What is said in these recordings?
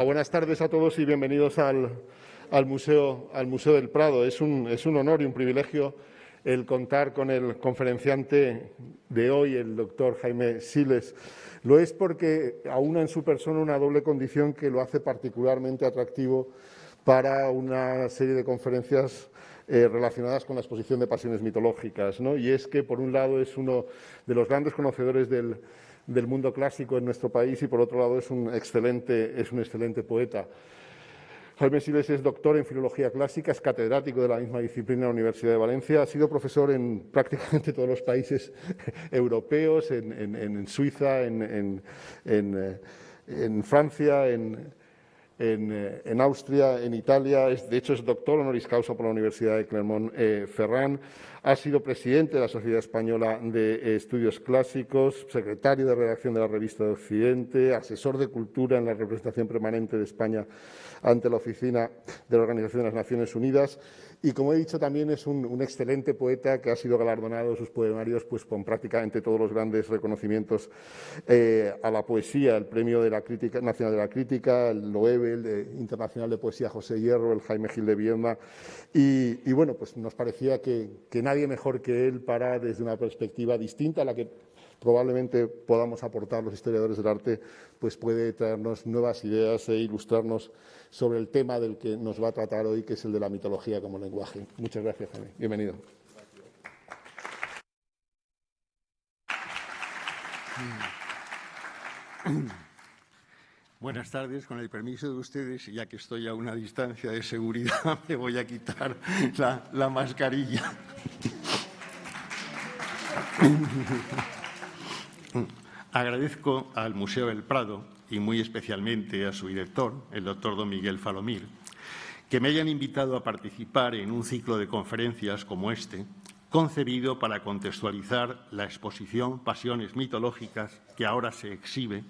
Buenas tardes a todos y bienvenidos al Museo del Prado. Es un honor y un privilegio el contar con el conferenciante de hoy, el doctor Jaime Siles. Lo es porque aúna en su persona una doble condición que lo hace particularmente atractivo para una serie de conferencias relacionadas con la exposición de pasiones mitológicas, ¿no? Y es que, por un lado, es uno de los grandes conocedores del mundo clásico en nuestro país y, por otro lado, es un excelente poeta. Jaime Siles es doctor en Filología Clásica, es catedrático de la misma disciplina en la Universidad de Valencia, ha sido profesor en prácticamente todos los países europeos, en Suiza, en Francia, en Austria, en Italia. De hecho, es doctor honoris causa por la Universidad de Clermont-Ferrand. Ha sido presidente de la Sociedad Española de Estudios Clásicos, secretario de redacción de la Revista de Occidente, asesor de Cultura en la representación permanente de España ante la Oficina de la Organización de las Naciones Unidas. Y, como he dicho, también es un excelente poeta que ha sido galardonado sus poemarios pues, con prácticamente todos los grandes reconocimientos a la poesía, el Premio de la Crítica Nacional de la Crítica, el Loewe, el Internacional de Poesía José Hierro, el Jaime Gil de Viedma. Y bueno, pues nos parecía que nadie mejor que él para, desde una perspectiva distinta a la que probablemente podamos aportar los historiadores del arte, pues puede traernos nuevas ideas e ilustrarnos sobre el tema del que nos va a tratar hoy, que es el de la mitología como lenguaje. Muchas gracias, Jaime. Bienvenido. Buenas tardes. Con el permiso de ustedes, ya que estoy a una distancia de seguridad, me voy a quitar la mascarilla. Agradezco al Museo del Prado y muy especialmente a su director, el doctor don Miguel Falomir, que me hayan invitado a participar en un ciclo de conferencias como este, concebido para contextualizar la exposición Pasiones mitológicas que ahora se exhibe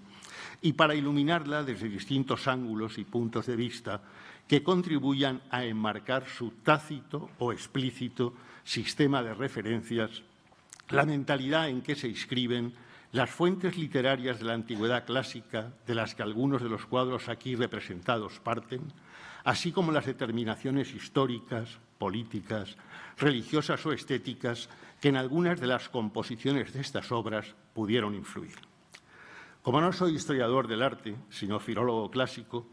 y para iluminarla desde distintos ángulos y puntos de vista que contribuyan a enmarcar su tácito o explícito sistema de referencias, la mentalidad en que se inscriben las fuentes literarias de la antigüedad clásica, de las que algunos de los cuadros aquí representados parten, así como las determinaciones históricas, políticas, religiosas o estéticas que en algunas de las composiciones de estas obras pudieron influir. Como no soy historiador del arte, sino filólogo clásico,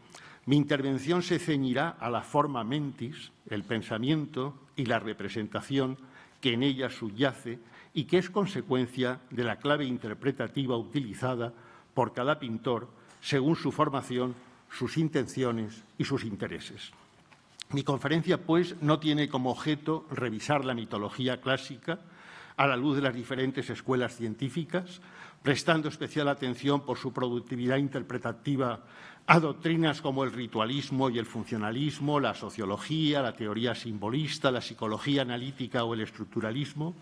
mi intervención se ceñirá a la forma mentis, el pensamiento y la representación que en ella subyace y que es consecuencia de la clave interpretativa utilizada por cada pintor según su formación, sus intenciones y sus intereses. Mi conferencia, pues, no tiene como objeto revisar la mitología clásica a la luz de las diferentes escuelas científicas, prestando especial atención por su productividad interpretativa a doctrinas como el ritualismo y el funcionalismo, la sociología, la teoría simbolista, la psicología analítica o el estructuralismo,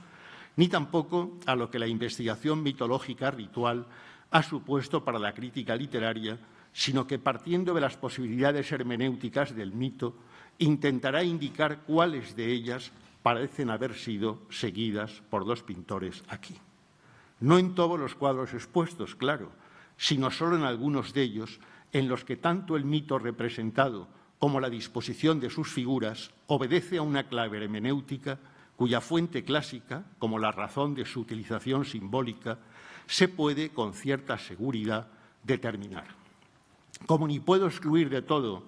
ni tampoco a lo que la investigación mitológica ritual ha supuesto para la crítica literaria, sino que, partiendo de las posibilidades hermenéuticas del mito, intentará indicar cuáles de ellas parecen haber sido seguidas por dos pintores aquí. No en todos los cuadros expuestos, claro, sino solo en algunos de ellos, en los que tanto el mito representado como la disposición de sus figuras obedece a una clave hermenéutica cuya fuente clásica, como la razón de su utilización simbólica, se puede con cierta seguridad determinar. Como ni puedo excluir de todo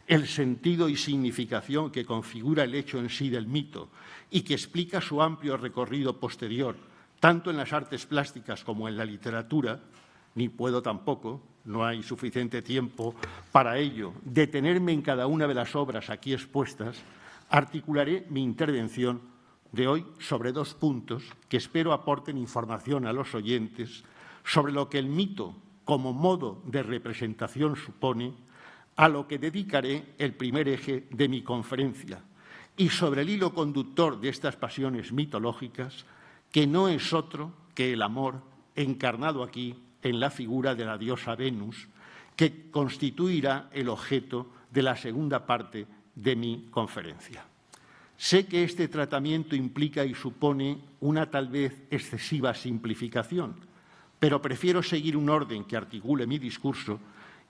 el sentido y significación que configura el hecho en sí del mito y que explica su amplio recorrido posterior, tanto en las artes plásticas como en la literatura, ni puedo tampoco, no hay suficiente tiempo para ello, detenerme en cada una de las obras aquí expuestas, articularé mi intervención de hoy sobre dos puntos que espero aporten información a los oyentes sobre lo que el mito como modo de representación supone, a lo que dedicaré el primer eje de mi conferencia, y sobre el hilo conductor de estas pasiones mitológicas, que no es otro que el amor encarnado aquí en la figura de la diosa Venus, que constituirá el objeto de la segunda parte de mi conferencia. Sé que este tratamiento implica y supone una tal vez excesiva simplificación, pero prefiero seguir un orden que articule mi discurso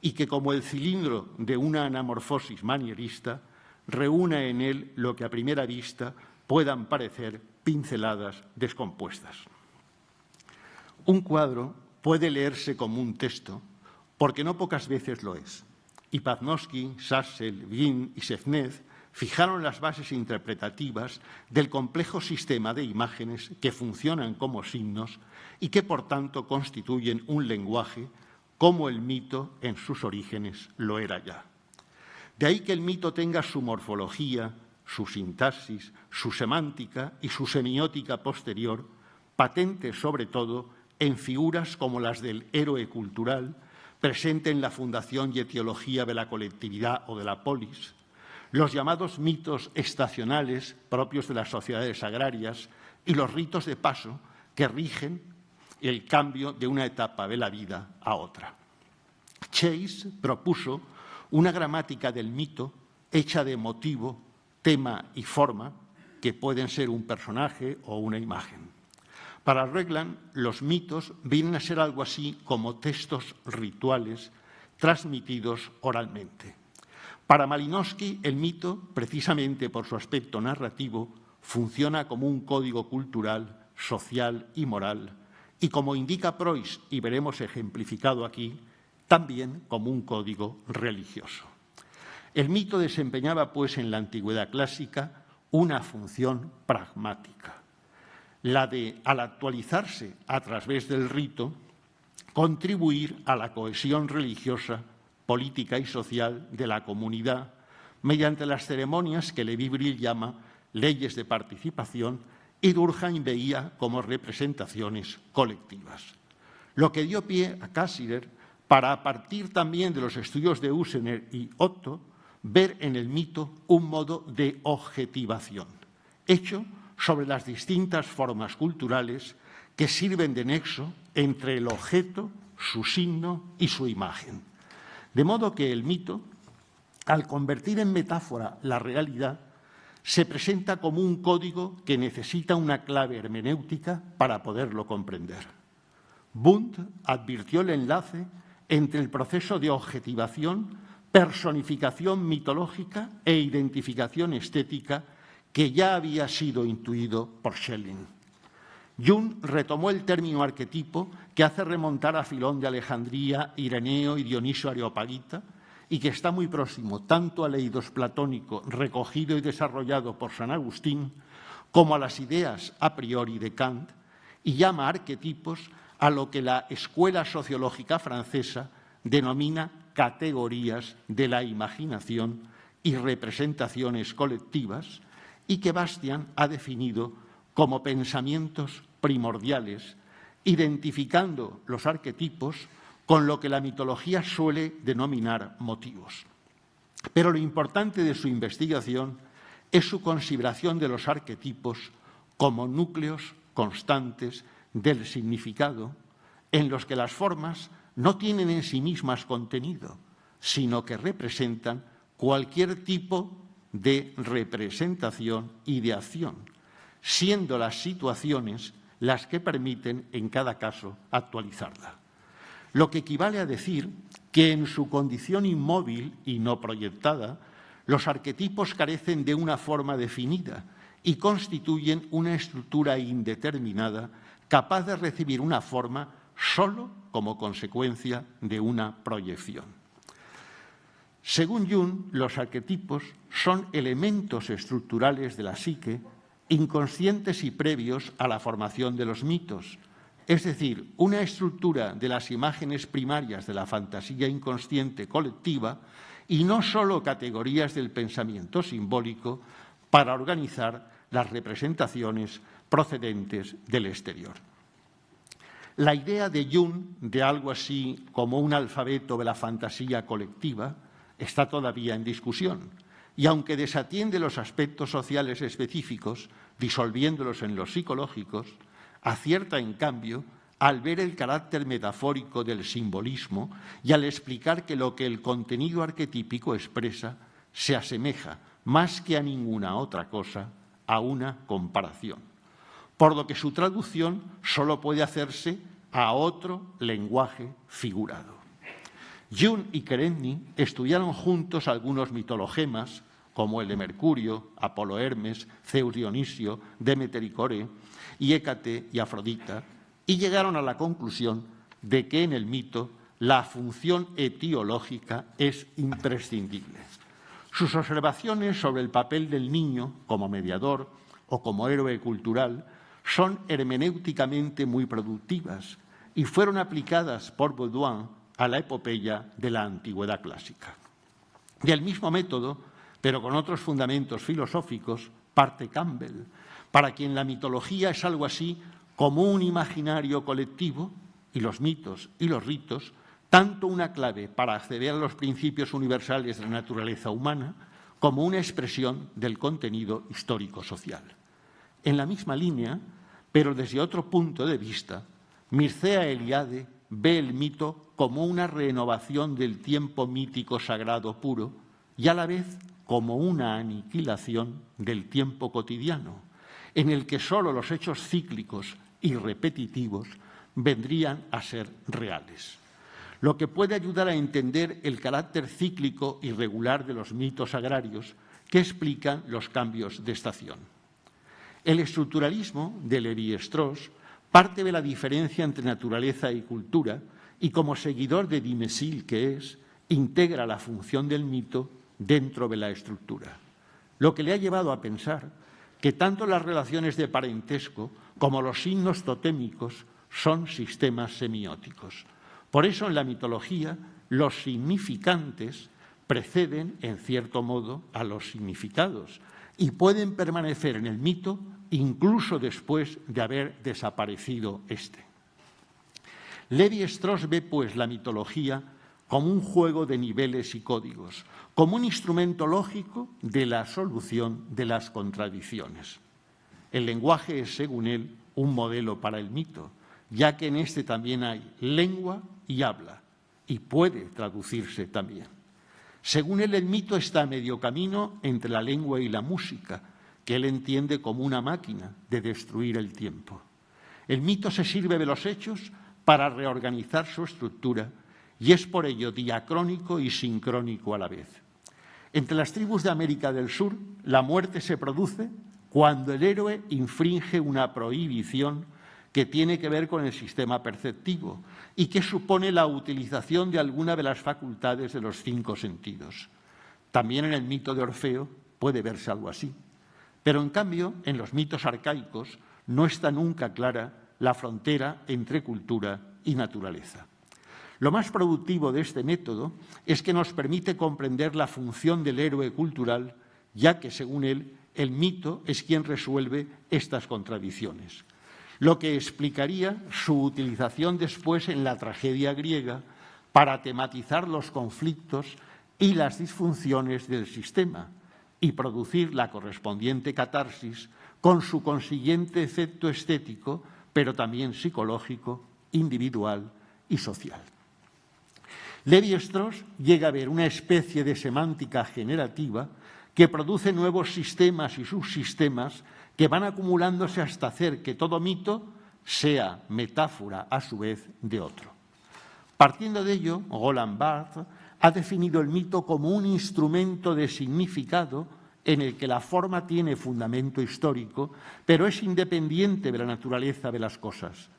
y que, como el cilindro de una anamorfosis manierista, reúna en él lo que a primera vista puedan parecer pinceladas descompuestas. Un cuadro puede leerse como un texto, porque no pocas veces lo es. Y Paznovsky, Sassel, Wien y Sevnez fijaron las bases interpretativas del complejo sistema de imágenes que funcionan como signos y que, por tanto, constituyen un lenguaje como el mito en sus orígenes lo era ya. De ahí que el mito tenga su morfología, su sintaxis, su semántica y su semiótica posterior, patentes sobre todo en figuras como las del héroe cultural, presente en la fundación y etiología de la colectividad o de la polis, los llamados mitos estacionales propios de las sociedades agrarias y los ritos de paso que rigen el cambio de una etapa de la vida a otra. Chase propuso una gramática del mito hecha de motivo, tema y forma, que pueden ser un personaje o una imagen. Para Regland, los mitos vienen a ser algo así como textos rituales transmitidos oralmente. Para Malinowski, el mito, precisamente por su aspecto narrativo, funciona como un código cultural, social y moral, y como indica Preuss, y veremos ejemplificado aquí, también como un código religioso. El mito desempeñaba, pues, en la antigüedad clásica una función pragmática, la de, al actualizarse a través del rito, contribuir a la cohesión religiosa, política y social de la comunidad mediante las ceremonias que Lévi-Brill llama leyes de participación y Durkheim veía como representaciones colectivas. Lo que dio pie a Cassirer para, a partir también de los estudios de Usener y Otto, ver en el mito un modo de objetivación, hecho sobre las distintas formas culturales que sirven de nexo entre el objeto, su signo y su imagen. De modo que el mito, al convertir en metáfora la realidad, se presenta como un código que necesita una clave hermenéutica para poderlo comprender. Wundt advirtió el enlace entre el proceso de objetivación, personificación mitológica e identificación estética que ya había sido intuido por Schelling. Jung retomó el término arquetipo que hace remontar a Filón de Alejandría, Ireneo y Dionisio Areopagita y que está muy próximo tanto al eidos platónico recogido y desarrollado por San Agustín como a las ideas a priori de Kant y llama arquetipos a lo que la escuela sociológica francesa denomina categorías de la imaginación y representaciones colectivas y que Bastian ha definido como pensamientos primordiales, identificando los arquetipos con lo que la mitología suele denominar motivos. Pero lo importante de su investigación es su consideración de los arquetipos como núcleos constantes del significado, en los que las formas no tienen en sí mismas contenido, sino que representan cualquier tipo de representación y de acción, siendo las situaciones las que permiten, en cada caso, actualizarla. Lo que equivale a decir que en su condición inmóvil y no proyectada, los arquetipos carecen de una forma definida y constituyen una estructura indeterminada capaz de recibir una forma solo como consecuencia de una proyección. Según Jung, los arquetipos son elementos estructurales de la psique inconscientes y previos a la formación de los mitos, es decir, una estructura de las imágenes primarias de la fantasía inconsciente colectiva y no solo categorías del pensamiento simbólico para organizar las representaciones procedentes del exterior. La idea de Jung de algo así como un alfabeto de la fantasía colectiva está todavía en discusión y aunque desatiende los aspectos sociales específicos, disolviéndolos en los psicológicos, acierta en cambio al ver el carácter metafórico del simbolismo y al explicar que lo que el contenido arquetípico expresa se asemeja, más que a ninguna otra cosa, a una comparación, por lo que su traducción solo puede hacerse a otro lenguaje figurado. Jung y Kerenyi estudiaron juntos algunos mitologemas, como el de Mercurio, Apolo Hermes, Zeus Dionisio, Demeter y Core, y Hécate y Afrodita, y llegaron a la conclusión de que en el mito la función etiológica es imprescindible. Sus observaciones sobre el papel del niño como mediador o como héroe cultural son hermenéuticamente muy productivas y fueron aplicadas por Baudouin a la epopeya de la antigüedad clásica. Del mismo método, pero con otros fundamentos filosóficos, parte Campbell, para quien la mitología es algo así como un imaginario colectivo y los mitos y los ritos, tanto una clave para acceder a los principios universales de la naturaleza humana como una expresión del contenido histórico-social. En la misma línea, pero desde otro punto de vista, Mircea Eliade ve el mito como una renovación del tiempo mítico sagrado puro y a la vez como una aniquilación del tiempo cotidiano, en el que solo los hechos cíclicos y repetitivos vendrían a ser reales, lo que puede ayudar a entender el carácter cíclico y regular de los mitos agrarios que explican los cambios de estación. El estructuralismo de Lévi-Strauss parte de la diferencia entre naturaleza y cultura y, como seguidor de Dumézil que es, integra la función del mito dentro de la estructura, lo que le ha llevado a pensar que tanto las relaciones de parentesco como los signos totémicos son sistemas semióticos. Por eso, en la mitología, los significantes preceden, en cierto modo, a los significados y pueden permanecer en el mito incluso después de haber desaparecido éste. Lévi-Strauss ve, pues, la mitología como un juego de niveles y códigos, como un instrumento lógico de la solución de las contradicciones. El lenguaje es, según él, un modelo para el mito, ya que en este también hay lengua y habla, y puede traducirse también. Según él, el mito está a medio camino entre la lengua y la música, que él entiende como una máquina de destruir el tiempo. El mito se sirve de los hechos para reorganizar su estructura y es por ello diacrónico y sincrónico a la vez. Entre las tribus de América del Sur, la muerte se produce cuando el héroe infringe una prohibición que tiene que ver con el sistema perceptivo y que supone la utilización de alguna de las facultades de los 5 sentidos. También en el mito de Orfeo puede verse algo así. Pero, en cambio, en los mitos arcaicos no está nunca clara la frontera entre cultura y naturaleza. Lo más productivo de este método es que nos permite comprender la función del héroe cultural, ya que, según él, el mito es quien resuelve estas contradicciones, lo que explicaría su utilización después en la tragedia griega para tematizar los conflictos y las disfunciones del sistema y producir la correspondiente catarsis con su consiguiente efecto estético, pero también psicológico, individual y social. Lévi-Strauss llega a ver una especie de semántica generativa que produce nuevos sistemas y subsistemas que van acumulándose hasta hacer que todo mito sea metáfora a su vez de otro. Partiendo de ello, Roland Barthes ha definido el mito como un instrumento de significado en el que la forma tiene fundamento histórico, pero es independiente de la naturaleza de las cosas.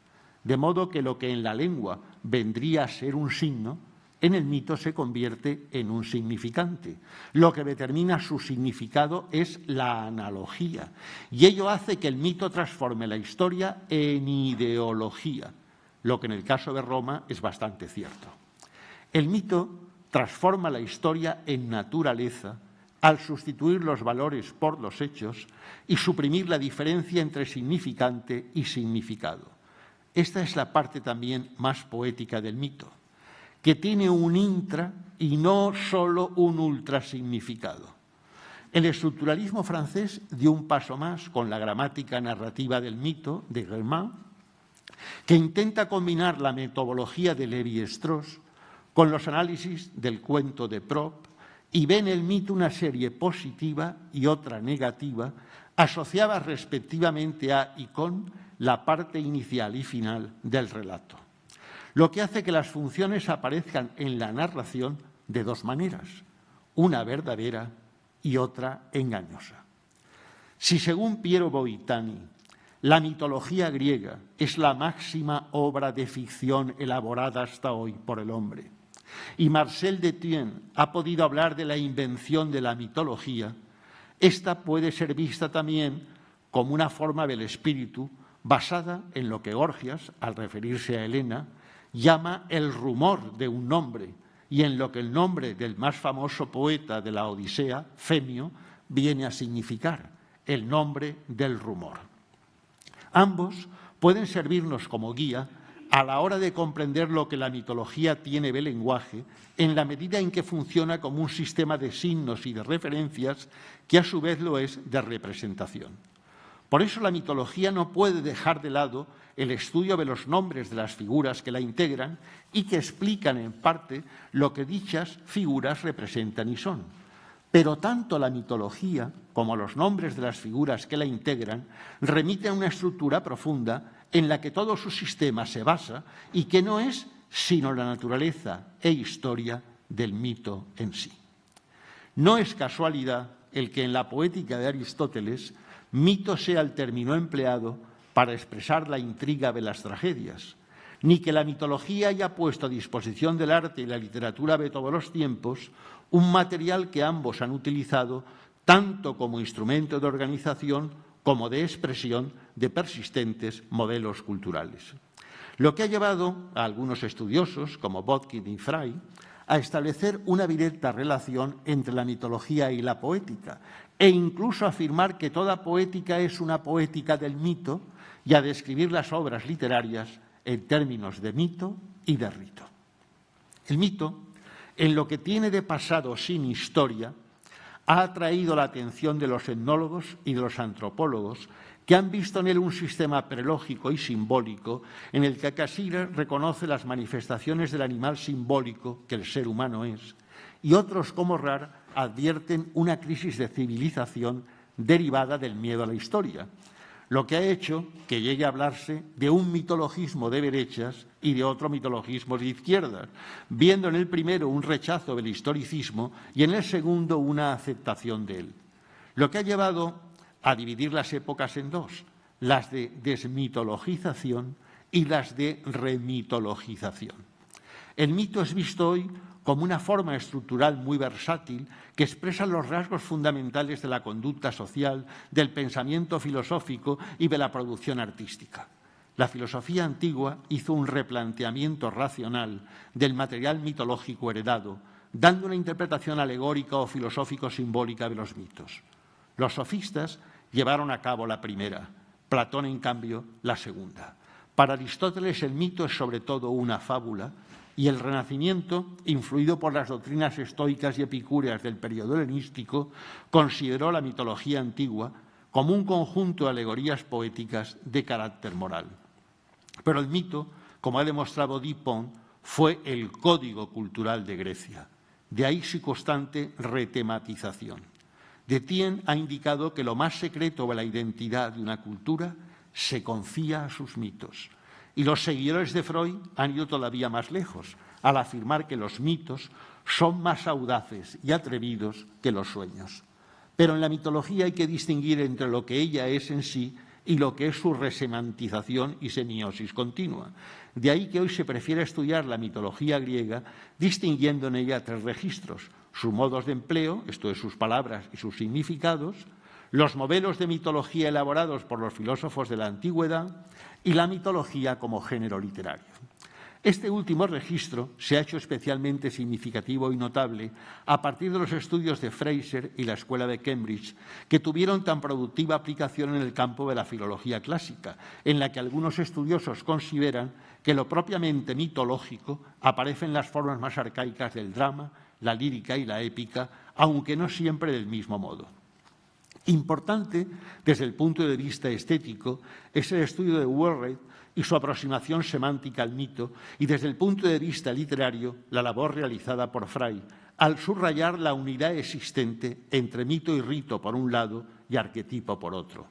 De modo que lo que en la lengua vendría a ser un signo, en el mito se convierte en un significante. Lo que determina su significado es la analogía, y ello hace que el mito transforme la historia en ideología, lo que en el caso de Roma es bastante cierto. El mito transforma la historia en naturaleza al sustituir los valores por los hechos y suprimir la diferencia entre significante y significado. Esta es la parte también más poética del mito, que tiene un intra y no solo un ultrasignificado. El estructuralismo francés dio un paso más con la gramática narrativa del mito de Germain, que intenta combinar la metodología de Lévi-Strauss con los análisis del cuento de Prope y ve en el mito una serie positiva y otra negativa, asociadas respectivamente a y con la parte inicial y final del relato. lo que hace que las funciones aparezcan en la narración de dos maneras, una verdadera y otra engañosa. Si, según Piero Boitani, la mitología griega es la máxima obra de ficción elaborada hasta hoy por el hombre, y Marcel Detienne ha podido hablar de la invención de la mitología, esta puede ser vista también como una forma del espíritu basada en lo que Gorgias, al referirse a Helena, llama el rumor de un nombre, y en lo que el nombre del más famoso poeta de la Odisea, Femio, viene a significar, el nombre del rumor. Ambos pueden servirnos como guía a la hora de comprender lo que la mitología tiene de lenguaje, en la medida en que funciona como un sistema de signos y de referencias que a su vez lo es de representación. Por eso la mitología no puede dejar de lado el estudio de los nombres de las figuras que la integran y que explican en parte lo que dichas figuras representan y son. Pero tanto la mitología como los nombres de las figuras que la integran remiten a una estructura profunda en la que todo su sistema se basa y que no es sino la naturaleza e historia del mito en sí. No es casualidad el que en la poética de Aristóteles mito sea el término empleado para expresar la intriga de las tragedias, ni que la mitología haya puesto a disposición del arte y la literatura de todos los tiempos un material que ambos han utilizado tanto como instrumento de organización como de expresión de persistentes modelos culturales. Lo que ha llevado a algunos estudiosos, como Böttger y Frey, a establecer una directa relación entre la mitología y la poética, e incluso a afirmar que toda poética es una poética del mito y a describir las obras literarias en términos de mito y de rito. El mito, en lo que tiene de pasado sin historia, ha atraído la atención de los etnólogos y de los antropólogos, que han visto en él un sistema prelógico y simbólico en el que Cassirer reconoce las manifestaciones del animal simbólico que el ser humano es, y otros, como Rar, advierten una crisis de civilización derivada del miedo a la historia, lo que ha hecho que llegue a hablarse de un mitologismo de derechas y de otro mitologismo de izquierdas, viendo en el primero un rechazo del historicismo y en el segundo una aceptación de él, lo que ha llevado a dividir las épocas en dos, las de desmitologización y las de remitologización. El mito es visto hoy como una forma estructural muy versátil que expresa los rasgos fundamentales de la conducta social, del pensamiento filosófico y de la producción artística. La filosofía antigua hizo un replanteamiento racional del material mitológico heredado, dando una interpretación alegórica o filosófico-simbólica de los mitos. Los sofistas llevaron a cabo la primera, Platón, en cambio, la segunda. Para Aristóteles el mito es sobre todo una fábula, y el Renacimiento, influido por las doctrinas estoicas y epicúreas del periodo helenístico, consideró la mitología antigua como un conjunto de alegorías poéticas de carácter moral. Pero el mito, como ha demostrado Dupont, fue el código cultural de Grecia. De ahí su constante retematización. Detienne ha indicado que lo más secreto de la identidad de una cultura se confía a sus mitos. Y los seguidores de Freud han ido todavía más lejos, al afirmar que los mitos son más audaces y atrevidos que los sueños. Pero en la mitología hay que distinguir entre lo que ella es en sí y lo que es su resemantización y semiosis continua. De ahí que hoy se prefiere estudiar la mitología griega distinguiendo en ella tres registros: sus modos de empleo, esto es, sus palabras y sus significados, los modelos de mitología elaborados por los filósofos de la antigüedad y la mitología como género literario. Este último registro se ha hecho especialmente significativo y notable a partir de los estudios de Fraser y la Escuela de Cambridge, que tuvieron tan productiva aplicación en el campo de la filología clásica, en la que algunos estudiosos consideran que lo propiamente mitológico aparece en las formas más arcaicas del drama, la lírica y la épica, aunque no siempre del mismo modo. Importante desde el punto de vista estético es el estudio de Walrath y su aproximación semántica al mito, y desde el punto de vista literario la labor realizada por Frey al subrayar la unidad existente entre mito y rito por un lado y arquetipo por otro.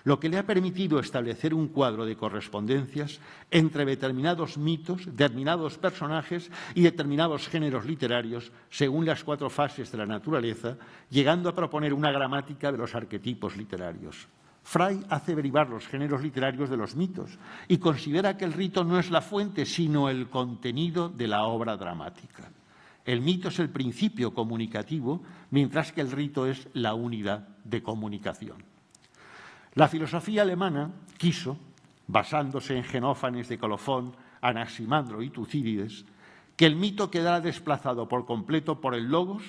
lo que le ha permitido establecer un cuadro de correspondencias entre determinados mitos, determinados personajes y determinados géneros literarios según las 4 fases de la naturaleza, llegando a proponer una gramática de los arquetipos literarios. Fry hace derivar los géneros literarios de los mitos y considera que el rito no es la fuente, sino el contenido de la obra dramática. El mito es el principio comunicativo, mientras que el rito es la unidad de comunicación. La filosofía alemana quiso, basándose en Xenófanes de Colofón, Anaximandro y Tucídides, que el mito quedara desplazado por completo por el logos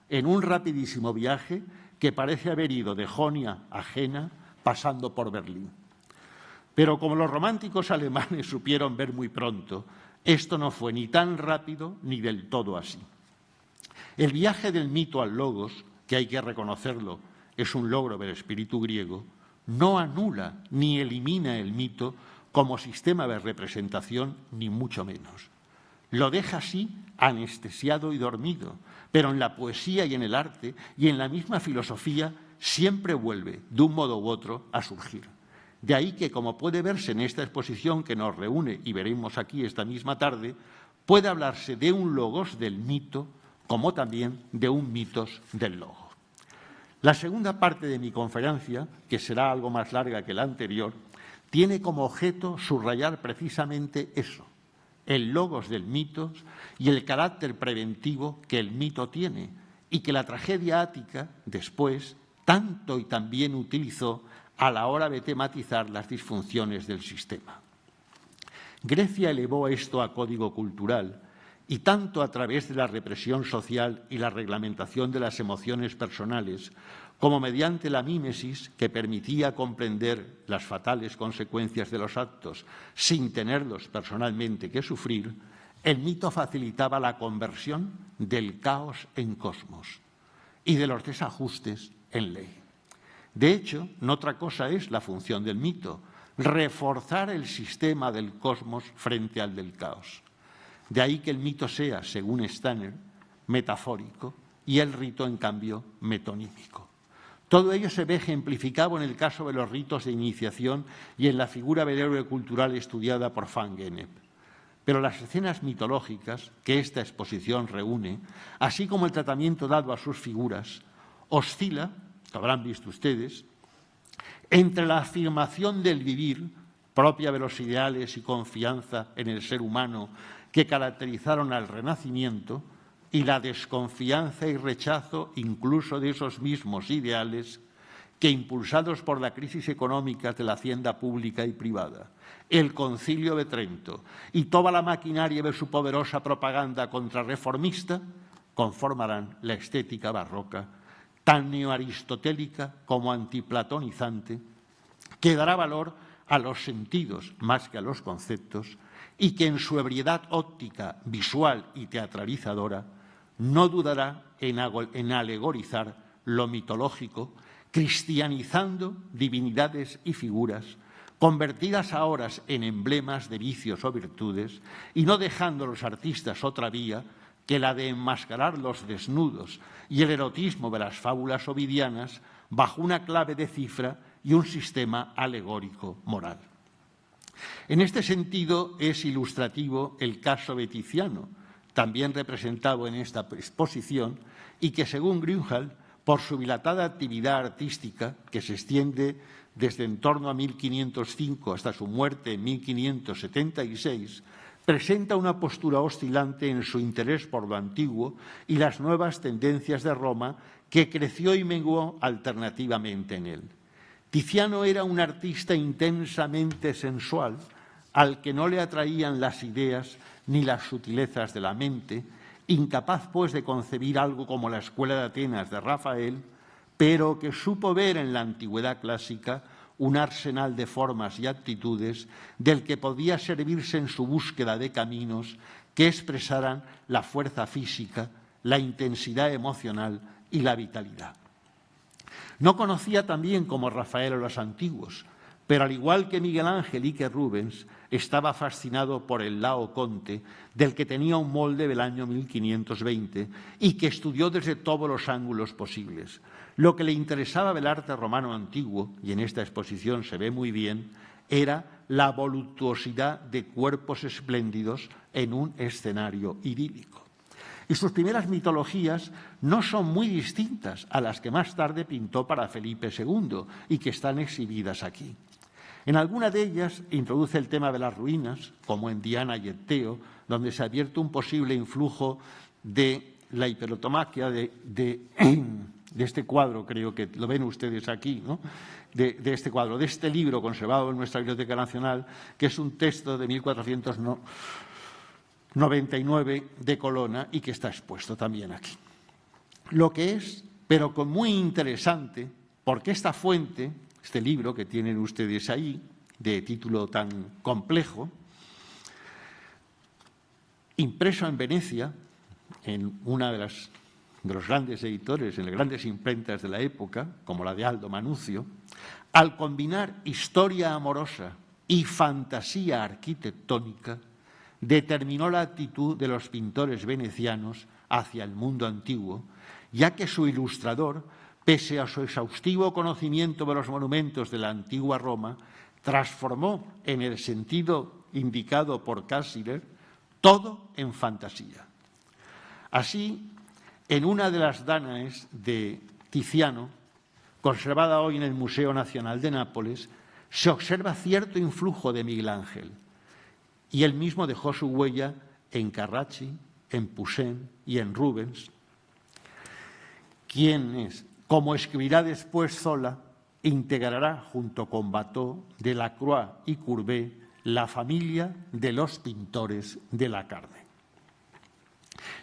en un rapidísimo viaje que parece haber ido de Jonia a Jena, pasando por Berlín. Pero como los románticos alemanes supieron ver muy pronto, esto no fue ni tan rápido ni del todo así. El viaje del mito al logos, que hay que reconocerlo, es un logro del espíritu griego, no anula ni elimina el mito como sistema de representación, ni mucho menos. Lo deja así anestesiado y dormido, pero en la poesía y en el arte y en la misma filosofía siempre vuelve, de un modo u otro, a surgir. De ahí que, como puede verse en esta exposición que nos reúne y veremos aquí esta misma tarde, puede hablarse de un logos del mito como también de un mitos del logo. La segunda parte de mi conferencia, que será algo más larga que la anterior, tiene como objeto subrayar precisamente eso, el logos del mito y el carácter preventivo que el mito tiene y que la tragedia ática, después, tanto y también utilizó a la hora de tematizar las disfunciones del sistema. Grecia elevó esto a código cultural y tanto a través de la represión social y la reglamentación de las emociones personales, como mediante la mímesis que permitía comprender las fatales consecuencias de los actos sin tenerlos personalmente que sufrir, el mito facilitaba la conversión del caos en cosmos y de los desajustes en ley. De hecho, no otra cosa es la función del mito, reforzar el sistema del cosmos frente al del caos. De ahí que el mito sea, según Stanner, metafórico y el rito, en cambio, metonímico. Todo ello se ve ejemplificado en el caso de los ritos de iniciación y en la figura del héroe cultural estudiada por Van Gennep. Pero las escenas mitológicas que esta exposición reúne, así como el tratamiento dado a sus figuras, oscila, lo habrán visto ustedes, entre la afirmación del vivir, propia de los ideales y confianza en el ser humano que caracterizaron al Renacimiento, y la desconfianza y rechazo incluso de esos mismos ideales que, impulsados por la crisis económica de la hacienda pública y privada, el Concilio de Trento y toda la maquinaria de su poderosa propaganda contrarreformista, conformarán la estética barroca, tan neoaristotélica como antiplatonizante, que dará valor a los sentidos más que a los conceptos y que en su ebriedad óptica, visual y teatralizadora no dudará en alegorizar lo mitológico, cristianizando divinidades y figuras, convertidas ahora en emblemas de vicios o virtudes, y no dejando a los artistas otra vía que la de enmascarar los desnudos y el erotismo de las fábulas ovidianas bajo una clave de cifra y un sistema alegórico moral. En este sentido es ilustrativo el caso de Tiziano, también representado en esta exposición, y que, según Grünwald, por su dilatada actividad artística, que se extiende desde en torno a 1505 hasta su muerte en 1576, presenta una postura oscilante en su interés por lo antiguo y las nuevas tendencias de Roma, que creció y menguó alternativamente en él. Tiziano era un artista intensamente sensual, al que no le atraían las ideas ni las sutilezas de la mente, incapaz, pues, de concebir algo como la Escuela de Atenas de Rafael, pero que supo ver en la antigüedad clásica un arsenal de formas y actitudes del que podía servirse en su búsqueda de caminos que expresaran la fuerza física, la intensidad emocional y la vitalidad. No conocía tan bien como Rafael a los antiguos, pero al igual que Miguel Ángel y que Rubens, estaba fascinado por el Laoconte, del que tenía un molde del año 1520 y que estudió desde todos los ángulos posibles. Lo que le interesaba del arte romano antiguo, y en esta exposición se ve muy bien, era la voluptuosidad de cuerpos espléndidos en un escenario idílico. Y sus primeras mitologías no son muy distintas a las que más tarde pintó para Felipe II y que están exhibidas aquí. En alguna de ellas introduce el tema de las ruinas, como en Diana y Etteo, donde se advierte un posible influjo de la hiperotomaquia de este cuadro, creo que lo ven ustedes aquí, ¿no? de este cuadro, de este libro conservado en nuestra Biblioteca Nacional, que es un texto de 1499 de Colonna y que está expuesto también aquí. Lo que es, pero con muy interesante, porque esta fuente, este libro que tienen ustedes ahí, de título tan complejo, impreso en Venecia, en una de los grandes editores, en las grandes imprentas de la época, como la de Aldo Manucio, al combinar historia amorosa y fantasía arquitectónica, determinó la actitud de los pintores venecianos hacia el mundo antiguo, ya que su ilustrador, pese a su exhaustivo conocimiento de los monumentos de la antigua Roma, transformó en el sentido indicado por Cassirer todo en fantasía. Así, en una de las Dánaes de Tiziano, conservada hoy en el Museo Nacional de Nápoles, se observa cierto influjo de Miguel Ángel, y él mismo dejó su huella en Carracci, en Poussin y en Rubens, quienes, como escribirá después Zola, integrará junto con Watteau, Delacroix y Courbet la familia de los pintores de la carne.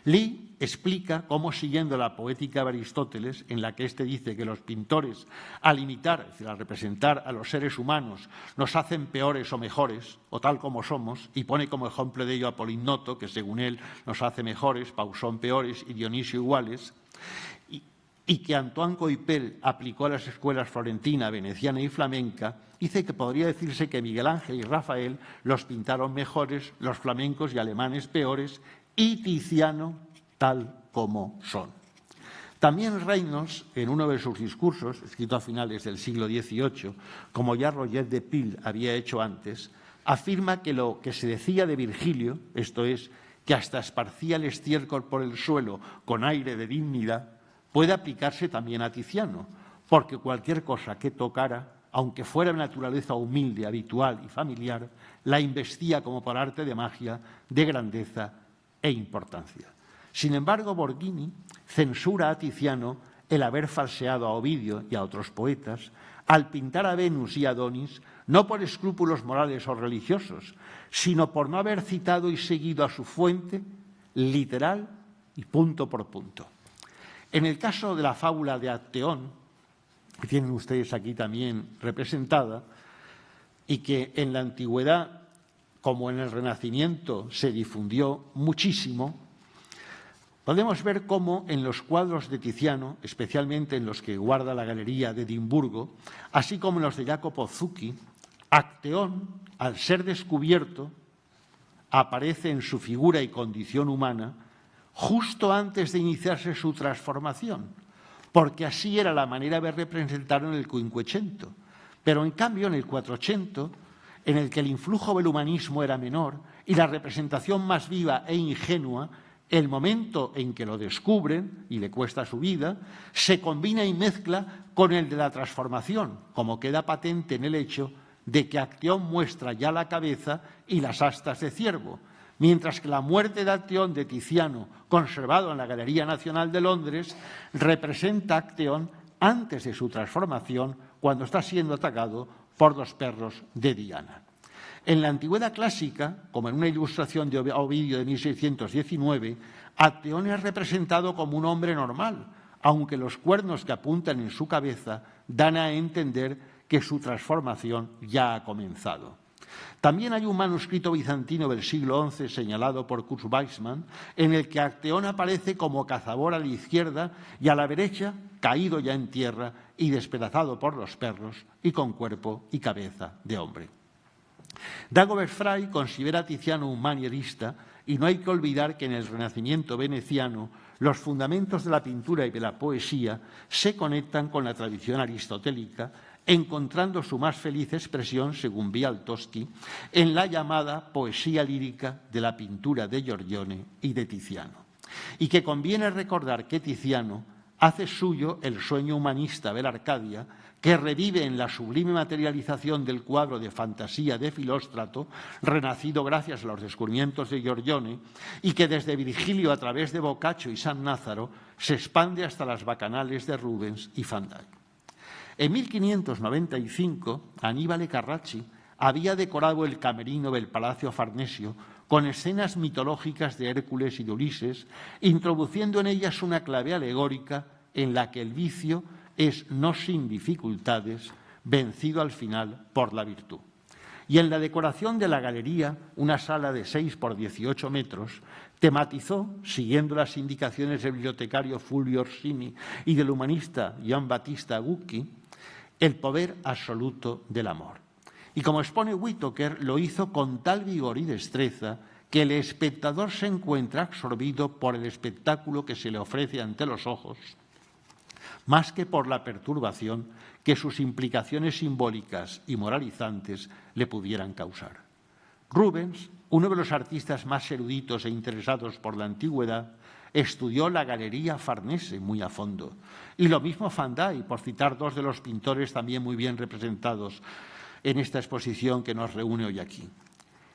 Lee explica cómo, siguiendo la poética de Aristóteles, en la que éste dice que los pintores, al imitar, es decir, al representar a los seres humanos, nos hacen peores o mejores, o tal como somos, y pone como ejemplo de ello a Polignoto, que según él nos hace mejores, Pausón peores y Dionisio iguales, y que Antoine Coypel aplicó a las escuelas florentina, veneciana y flamenca, dice que podría decirse que Miguel Ángel y Rafael los pintaron mejores, los flamencos y alemanes peores, y Tiziano tal como son. También Reynolds, en uno de sus discursos, escrito a finales del siglo XVIII, como ya Roger de Pile había hecho antes, afirma que lo que se decía de Virgilio, esto es, que hasta esparcía el estiércol por el suelo con aire de dignidad, puede aplicarse también a Tiziano, porque cualquier cosa que tocara, aunque fuera de naturaleza humilde, habitual y familiar, la investía como por arte de magia, de grandeza e importancia. Sin embargo, Borghini censura a Tiziano el haber falseado a Ovidio y a otros poetas al pintar a Venus y a Adonis, no por escrúpulos morales o religiosos, sino por no haber citado y seguido a su fuente literal y punto por punto. En el caso de la fábula de Acteón, que tienen ustedes aquí también representada, y que en la antigüedad, como en el Renacimiento, se difundió muchísimo, podemos ver cómo en los cuadros de Tiziano, especialmente en los que guarda la Galería de Edimburgo, así como en los de Jacopo Zucchi, Acteón, al ser descubierto, aparece en su figura y condición humana justo antes de iniciarse su transformación, porque así era la manera de representarlo en el Quinquecento. Pero en cambio en el Quattrocento, en el que el influjo del humanismo era menor y la representación más viva e ingenua, el momento en que lo descubren, y le cuesta su vida, se combina y mezcla con el de la transformación, como queda patente en el hecho de que Acteón muestra ya la cabeza y las astas de ciervo, mientras que la muerte de Acteón de Tiziano, conservado en la Galería Nacional de Londres, representa a Acteón antes de su transformación, cuando está siendo atacado por los perros de Diana. En la antigüedad clásica, como en una ilustración de Ovidio de 1619, Acteón es representado como un hombre normal, aunque los cuernos que apuntan en su cabeza dan a entender que su transformación ya ha comenzado. También hay un manuscrito bizantino del siglo XI señalado por Kurzweismann, en el que Acteón aparece como cazador a la izquierda y a la derecha, caído ya en tierra y despedazado por los perros y con cuerpo y cabeza de hombre. Dagobert Frey considera a Tiziano un manierista y no hay que olvidar que en el Renacimiento veneciano los fundamentos de la pintura y de la poesía se conectan con la tradición aristotélica, encontrando su más feliz expresión, según Wieltowski, en la llamada poesía lírica de la pintura de Giorgione y de Tiziano. Y que conviene recordar que Tiziano hace suyo el sueño humanista de la Arcadia, que revive en la sublime materialización del cuadro de fantasía de Filóstrato, renacido gracias a los descubrimientos de Giorgione, y que desde Virgilio a través de Boccaccio y San Lázaro se expande hasta las bacanales de Rubens y Van Dyck. En 1595, Aníbal Carracci había decorado el camerino del Palacio Farnesio con escenas mitológicas de Hércules y de Ulises, introduciendo en ellas una clave alegórica en la que el vicio es, no sin dificultades, vencido al final por la virtud. Y en la decoración de la galería, una sala de 6 por 18 metros, tematizó, siguiendo las indicaciones del bibliotecario Fulvio Orsini y del humanista Gian Battista Gucci, el poder absoluto del amor. Y como expone Whittaker, lo hizo con tal vigor y destreza que el espectador se encuentra absorbido por el espectáculo que se le ofrece ante los ojos, más que por la perturbación que sus implicaciones simbólicas y moralizantes le pudieran causar. Rubens, uno de los artistas más eruditos e interesados por la antigüedad, estudió la Galería Farnese muy a fondo. Y lo mismo Van Dyck, por citar dos de los pintores también muy bien representados en esta exposición que nos reúne hoy aquí.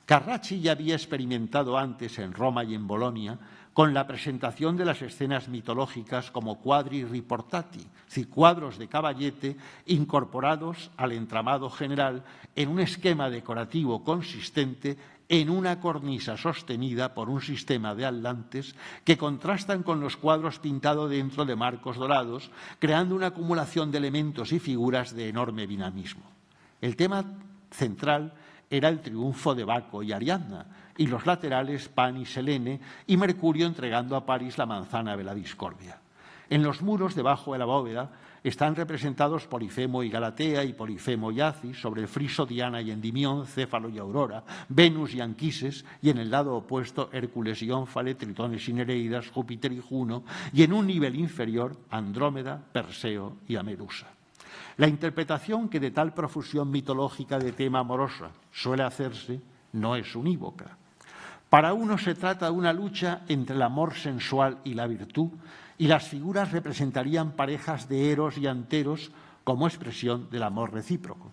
Carracci ya había experimentado antes en Roma y en Bolonia con la presentación de las escenas mitológicas como quadri riportati, es decir, cuadros de caballete incorporados al entramado general en un esquema decorativo consistente en una cornisa sostenida por un sistema de atlantes que contrastan con los cuadros pintados dentro de marcos dorados, creando una acumulación de elementos y figuras de enorme dinamismo. El tema central era el triunfo de Baco y Ariadna, y los laterales Pan y Selene, y Mercurio entregando a París la manzana de la discordia. En los muros, debajo de la bóveda, están representados Polifemo y Galatea y Polifemo y Acis, sobre el friso Diana y Endimión, Céfalo y Aurora, Venus y Anquises, y en el lado opuesto Hércules y Ónfale, Tritones y Nereidas, Júpiter y Juno, y en un nivel inferior Andrómeda, Perseo y Amedusa. La interpretación que de tal profusión mitológica de tema amorosa suele hacerse no es unívoca. Para uno se trata de una lucha entre el amor sensual y la virtud, y las figuras representarían parejas de Eros y Anteros como expresión del amor recíproco.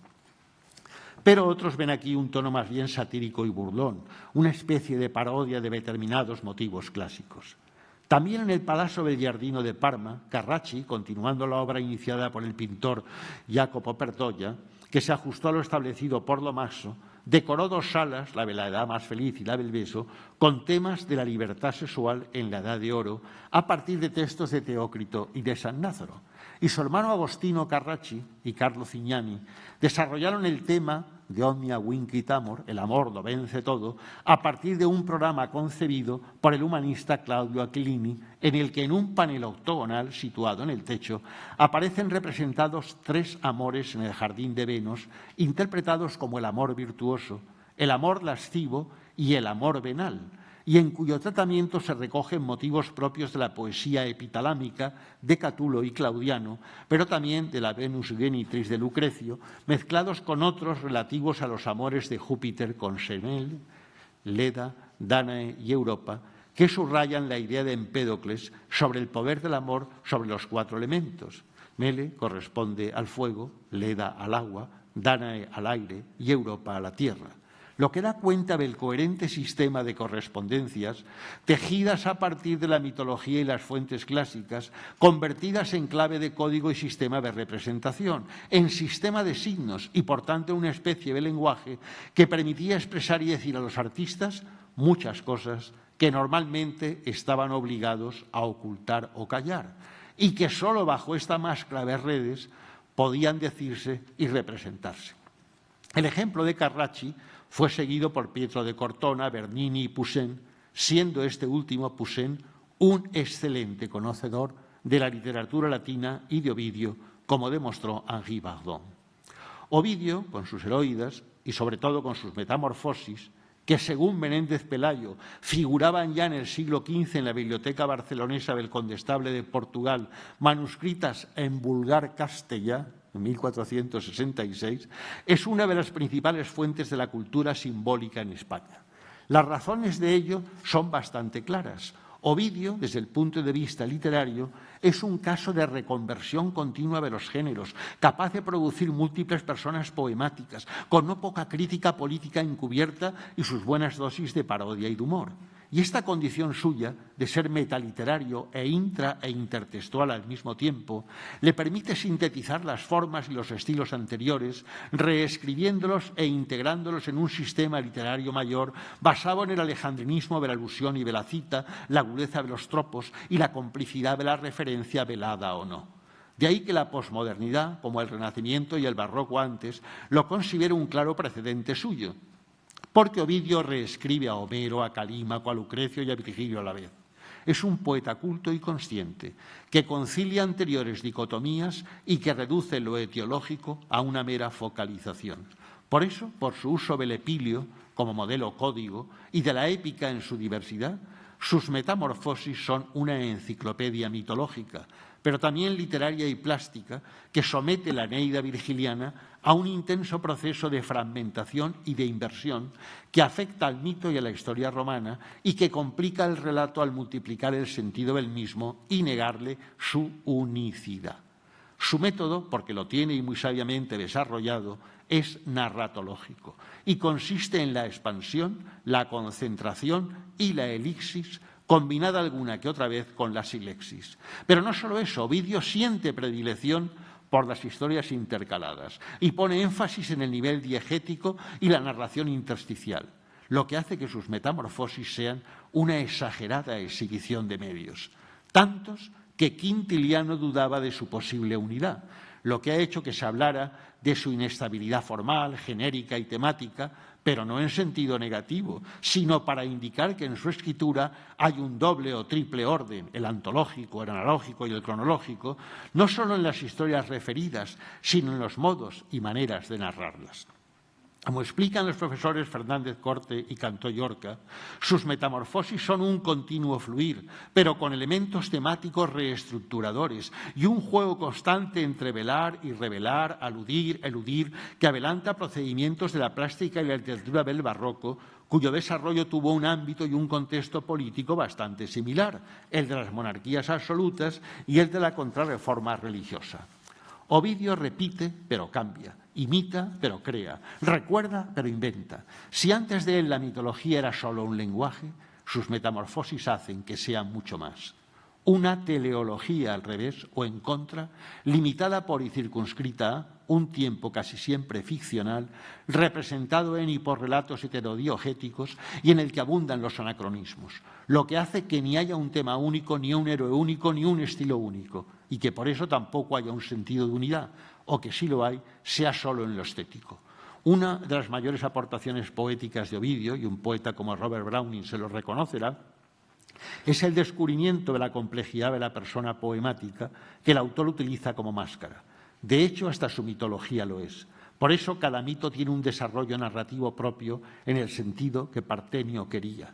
Pero otros ven aquí un tono más bien satírico y burlón, una especie de parodia de determinados motivos clásicos. También en el Palazzo del Giardino de Parma, Carracci, continuando la obra iniciada por el pintor Jacopo Perdolla, que se ajustó a lo establecido por Lomaso, decoró dos salas, la de la Edad Más Feliz y la del Beso, con temas de la libertad sexual en la Edad de Oro, a partir de textos de Teócrito y de San Lázaro. Y su hermano Agostino Carracci y Carlo Cignani desarrollaron el tema de Omnia Vincit Amor, el amor lo vence todo, a partir de un programa concebido por el humanista Claudio Aquilini, en el que en un panel octogonal situado en el techo aparecen representados tres amores en el jardín de Venus, interpretados como el amor virtuoso, el amor lascivo y el amor venal, y en cuyo tratamiento se recogen motivos propios de la poesía epitalámica de Catulo y Claudiano, pero también de la Venus Genitrix de Lucrecio, mezclados con otros relativos a los amores de Júpiter con Semele, Leda, Dánae y Europa, que subrayan la idea de Empédocles sobre el poder del amor sobre los cuatro elementos. Mele corresponde al fuego, Leda al agua, Dánae al aire y Europa a la tierra, lo que da cuenta del coherente sistema de correspondencias tejidas a partir de la mitología y las fuentes clásicas, convertidas en clave de código y sistema de representación, en sistema de signos y, por tanto, una especie de lenguaje que permitía expresar y decir a los artistas muchas cosas que normalmente estaban obligados a ocultar o callar, y que solo bajo esta máscara de redes podían decirse y representarse. El ejemplo de Carracci fue seguido por Pietro de Cortona, Bernini y Poussin, siendo este último, Poussin, un excelente conocedor de la literatura latina y de Ovidio, como demostró Henri Bardon. Ovidio, con sus Heroídas y sobre todo con sus Metamorfosis, que según Menéndez Pelayo figuraban ya en el siglo XV en la biblioteca barcelonesa del Condestable de Portugal, manuscritas en vulgar castellano, en 1466, es una de las principales fuentes de la cultura simbólica en España. Las razones de ello son bastante claras. Ovidio, desde el punto de vista literario, es un caso de reconversión continua de los géneros, capaz de producir múltiples personas poemáticas, con no poca crítica política encubierta y sus buenas dosis de parodia y de humor. Y esta condición suya, de ser metaliterario e intertextual al mismo tiempo, le permite sintetizar las formas y los estilos anteriores, reescribiéndolos e integrándolos en un sistema literario mayor basado en el alejandrinismo de la alusión y de la cita, la agudeza de los tropos y la complicidad de la referencia velada o no. De ahí que la posmodernidad, como el Renacimiento y el Barroco antes, lo considere un claro precedente suyo, porque Ovidio reescribe a Homero, a Calímaco, a Lucrecio y a Virgilio a la vez. Es un poeta culto y consciente, que concilia anteriores dicotomías y que reduce lo etiológico a una mera focalización. Por eso, por su uso del epilio como modelo código y de la épica en su diversidad, sus Metamorfosis son una enciclopedia mitológica, pero también literaria y plástica, que somete la Eneida virgiliana a un intenso proceso de fragmentación y de inversión que afecta al mito y a la historia romana y que complica el relato al multiplicar el sentido del mismo y negarle su unicidad. Su método, porque lo tiene y muy sabiamente desarrollado, es narratológico y consiste en la expansión, la concentración y la elixis, combinada alguna que otra vez con la silexis. Pero no solo eso, Ovidio siente predilección por las historias intercaladas y pone énfasis en el nivel diegético y la narración intersticial, lo que hace que sus Metamorfosis sean una exagerada exhibición de medios, tantos que Quintiliano dudaba de su posible unidad, lo que ha hecho que se hablara de su inestabilidad formal, genérica y temática, pero no en sentido negativo, sino para indicar que en su escritura hay un doble o triple orden, el antológico, el analógico y el cronológico, no solo en las historias referidas, sino en los modos y maneras de narrarlas. Como explican los profesores Fernández Corte y Cantó Llorca, sus Metamorfosis son un continuo fluir, pero con elementos temáticos reestructuradores y un juego constante entre velar y revelar, aludir, eludir, que adelanta procedimientos de la plástica y la literatura del barroco, cuyo desarrollo tuvo un ámbito y un contexto político bastante similar, el de las monarquías absolutas y el de la contrarreforma religiosa. Ovidio repite, pero cambia. Imita, pero crea. Recuerda, pero inventa. Si antes de él la mitología era solo un lenguaje, sus Metamorfosis hacen que sea mucho más. Una teleología al revés o en contra, limitada por y circunscrita a un tiempo casi siempre ficcional, representado en y por relatos heterodiogéticos y en el que abundan los anacronismos, lo que hace que ni haya un tema único, ni un héroe único, ni un estilo único, y que por eso tampoco haya un sentido de unidad, o que si lo hay, sea solo en lo estético. Una de las mayores aportaciones poéticas de Ovidio, y un poeta como Robert Browning se lo reconocerá, es el descubrimiento de la complejidad de la persona poemática que el autor utiliza como máscara. De hecho, hasta su mitología lo es. Por eso cada mito tiene un desarrollo narrativo propio en el sentido que Partenio quería.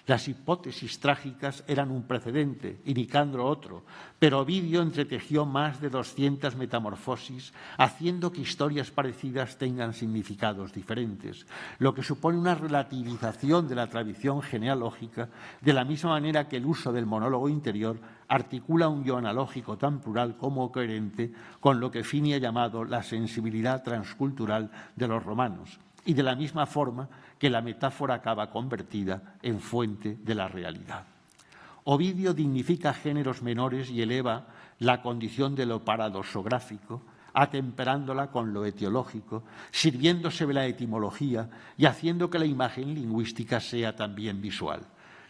Las hipótesis trágicas eran un precedente y Nicandro otro, pero Ovidio entretejió más de 200 metamorfosis, haciendo que historias parecidas tengan significados diferentes, lo que supone una relativización de la tradición genealógica, de la misma manera que el uso del monólogo interior articula un yo analógico tan plural como coherente con lo que Fini ha llamado la sensibilidad transcultural de los romanos, y de la misma forma que la metáfora acaba convertida en fuente de la realidad. Ovidio dignifica géneros menores y eleva la condición de lo paradoxográfico, atemperándola con lo etiológico, sirviéndose de la etimología y haciendo que la imagen lingüística sea también visual.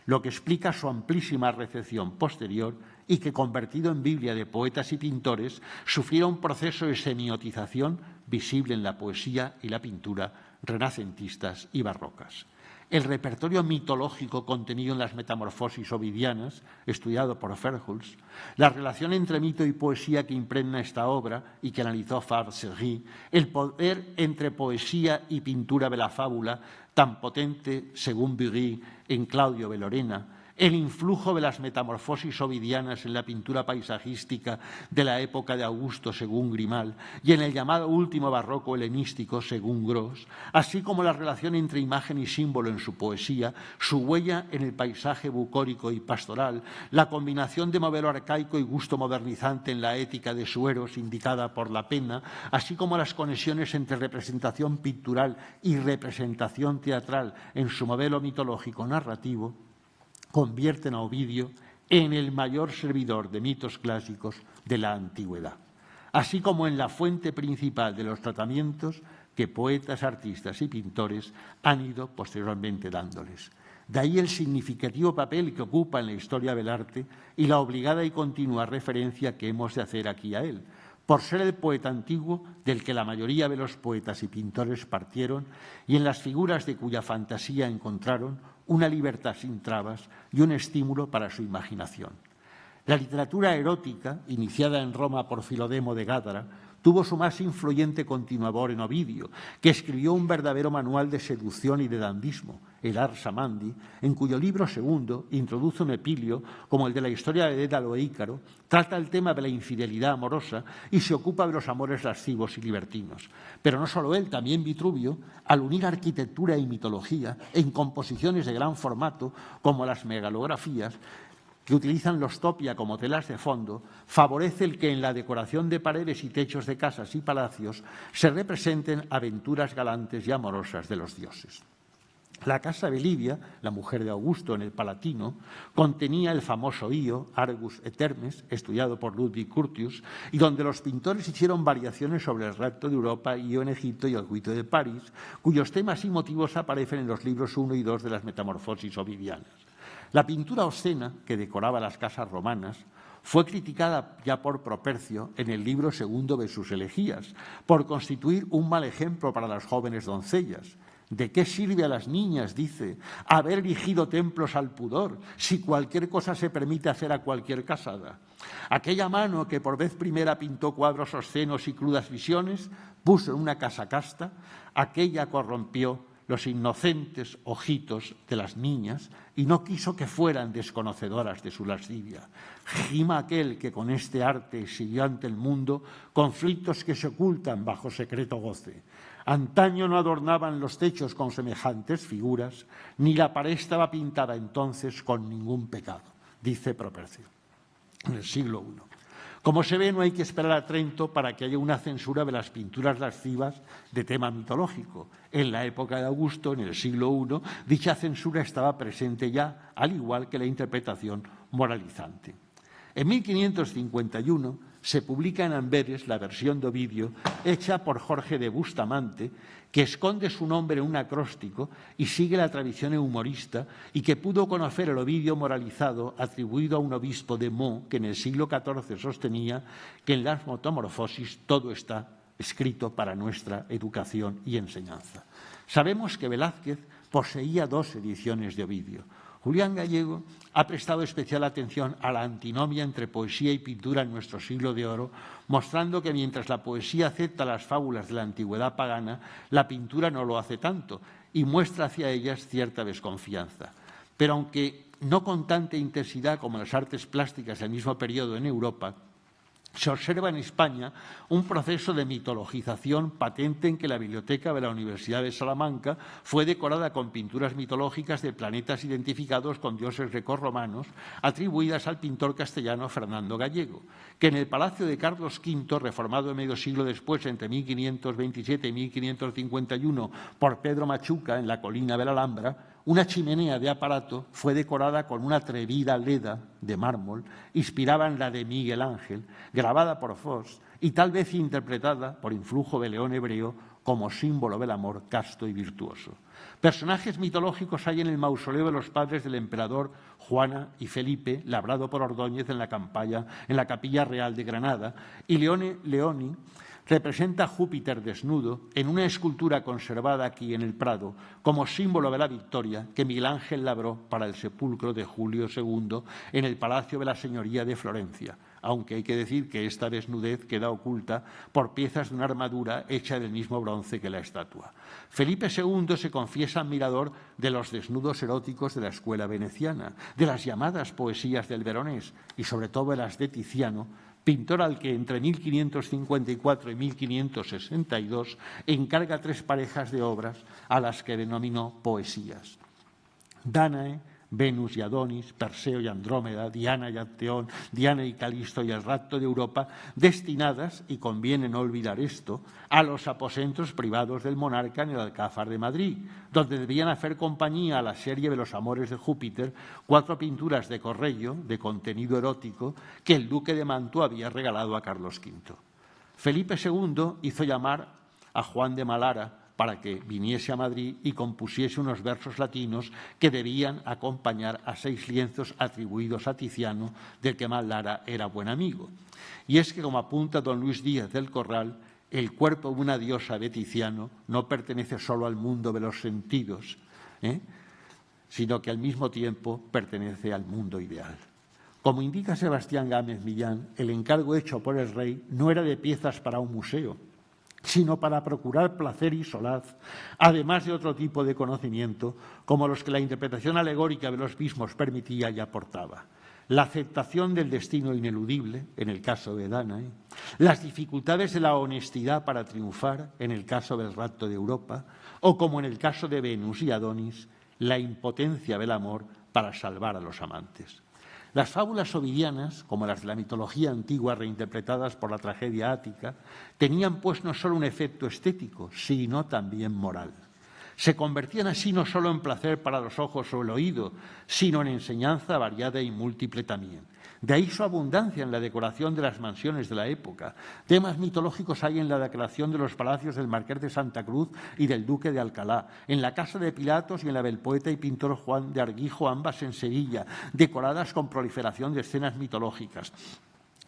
lo que explica su amplísima recepción posterior y que, convertido en Biblia de poetas y pintores, sufriera un proceso de semiotización visible en la poesía y la pintura renacentistas y barrocas. El repertorio mitológico contenido en las Metamorfosis ovidianas, estudiado por Fairholtz, la relación entre mito y poesía que impregna esta obra y que analizó Fabre-Sergy, el poder entre poesía y pintura de la fábula, tan potente, según Bury, en Claudio de Lorena, el influjo de las Metamorfosis ovidianas en la pintura paisajística de la época de Augusto, según Grimal, y en el llamado último barroco helenístico, según Gros, así como la relación entre imagen y símbolo en su poesía, su huella en el paisaje bucólico y pastoral, la combinación de modelo arcaico y gusto modernizante en la ética de su Eros, indicada por la pena, así como las conexiones entre representación pictural y representación teatral en su modelo mitológico narrativo, convierten a Ovidio en el mayor servidor de mitos clásicos de la antigüedad, así como en la fuente principal de los tratamientos que poetas, artistas y pintores han ido posteriormente dándoles. De ahí el significativo papel que ocupa en la historia del arte y la obligada y continua referencia que hemos de hacer aquí a él, por ser el poeta antiguo del que la mayoría de los poetas y pintores partieron y en las figuras de cuya fantasía encontraron una libertad sin trabas y un estímulo para su imaginación. La literatura erótica, iniciada en Roma por Filodemo de Gádara, tuvo su más influyente continuador en Ovidio, que escribió un verdadero manual de seducción y de dandismo, el Ars Amandi, en cuyo libro segundo introduce un epilio, como el de la historia de Dédalo e Ícaro, trata el tema de la infidelidad amorosa y se ocupa de los amores lascivos y libertinos. Pero no solo él, también Vitruvio, al unir arquitectura y mitología en composiciones de gran formato, como las megalografías, que utilizan los topia como telas de fondo, favorece el que en la decoración de paredes y techos de casas y palacios se representen aventuras galantes y amorosas de los dioses. La casa de Livia, la mujer de Augusto en el Palatino, contenía el famoso Io, Argus et Hermes, estudiado por Ludwig Curtius, y donde los pintores hicieron variaciones sobre el rapto de Europa, Io en Egipto y el juicio de París, cuyos temas y motivos aparecen en los libros 1 y 2 de las Metamorfosis ovidianas. La pintura obscena que decoraba las casas romanas fue criticada ya por Propercio en el libro segundo de sus elegías, por constituir un mal ejemplo para las jóvenes doncellas. ¿De qué sirve a las niñas, dice, haber erigido templos al pudor, si cualquier cosa se permite hacer a cualquier casada? Aquella mano que por vez primera pintó cuadros obscenos y crudas visiones, puso en una casa casta, aquella corrompió los inocentes ojitos de las niñas y no quiso que fueran desconocedoras de su lascivia. Gima aquel que con este arte exhibió ante el mundo conflictos que se ocultan bajo secreto goce. Antaño no adornaban los techos con semejantes figuras, ni la pared estaba pintada entonces con ningún pecado, dice Propercio, en el siglo I. Como se ve, no hay que esperar a Trento para que haya una censura de las pinturas lascivas de tema mitológico. En la época de Augusto, en el siglo I, dicha censura estaba presente ya, al igual que la interpretación moralizante. En 1551 se publica en Amberes la versión de Ovidio hecha por Jorge de Bustamante, que esconde su nombre en un acróstico y sigue la tradición humorista y que pudo conocer el Ovidio moralizado atribuido a un obispo de Meaux que en el siglo XIV sostenía que en las Metamorfosis todo está escrito para nuestra educación y enseñanza. Sabemos que Velázquez poseía 2 ediciones de Ovidio. Julián Gallego ha prestado especial atención a la antinomia entre poesía y pintura en nuestro siglo de oro, mostrando que mientras la poesía acepta las fábulas de la antigüedad pagana, la pintura no lo hace tanto y muestra hacia ellas cierta desconfianza. Pero aunque no con tanta intensidad como las artes plásticas del mismo periodo en Europa, se observa en España un proceso de mitologización patente en que la biblioteca de la Universidad de Salamanca fue decorada con pinturas mitológicas de planetas identificados con dioses grecorromanos atribuidas al pintor castellano Fernando Gallego, que en el Palacio de Carlos V, reformado medio siglo después, entre 1527 y 1551, por Pedro Machuca en la colina de la Alhambra, una chimenea de aparato fue decorada con una atrevida leda de mármol, inspirada en la de Miguel Ángel, grabada por Fos y tal vez interpretada por influjo de León Hebreo como símbolo del amor casto y virtuoso. Personajes mitológicos hay en el mausoleo de los padres del emperador Juana y Felipe, labrado por Ordóñez en la Capilla Real de Granada, y Leoni representa a Júpiter desnudo en una escultura conservada aquí en el Prado como símbolo de la victoria que Miguel Ángel labró para el sepulcro de Julio II en el Palacio de la Señoría de Florencia, aunque hay que decir que esta desnudez queda oculta por piezas de una armadura hecha del mismo bronce que la estatua. Felipe II se confiesa admirador de los desnudos eróticos de la escuela veneciana, de las llamadas poesías del Veronés y sobre todo de las de Tiziano, pintor al que entre 1554 y 1562 encarga 3 parejas de obras a las que denominó poesías: Dánae, Venus y Adonis, Perseo y Andrómeda, Diana y Acteón, Diana y Calisto y el rapto de Europa, destinadas, y conviene no olvidar esto, a los aposentos privados del monarca en el Alcázar de Madrid, donde debían hacer compañía a la serie de los amores de Júpiter 4 pinturas de Correggio, de contenido erótico, que el duque de Mantua había regalado a Carlos V. Felipe II hizo llamar a Juan de Malara para que viniese a Madrid y compusiese unos versos latinos que debían acompañar a 6 lienzos atribuidos a Tiziano, del que Malara era buen amigo. Y es que, como apunta don Luis Díaz del Corral, el cuerpo de una diosa de Tiziano no pertenece solo al mundo de los sentidos, sino que al mismo tiempo pertenece al mundo ideal. Como indica Sebastián Gámez Millán, el encargo hecho por el rey no era de piezas para un museo, sino para procurar placer y solaz, además de otro tipo de conocimiento, como los que la interpretación alegórica de los mismos permitía y aportaba. La aceptación del destino ineludible, en el caso de Dánae, las dificultades de la honestidad para triunfar, en el caso del rapto de Europa, o como en el caso de Venus y Adonis, la impotencia del amor para salvar a los amantes. Las fábulas ovidianas, como las de la mitología antigua reinterpretadas por la tragedia ática, tenían pues no solo un efecto estético, sino también moral. Se convertían así no solo en placer para los ojos o el oído, sino en enseñanza variada y múltiple también. De ahí su abundancia en la decoración de las mansiones de la época. Temas mitológicos hay en la decoración de los palacios del Marqués de Santa Cruz y del Duque de Alcalá, en la casa de Pilatos y en la del poeta y pintor Juan de Arguijo, ambas en Sevilla, decoradas con proliferación de escenas mitológicas.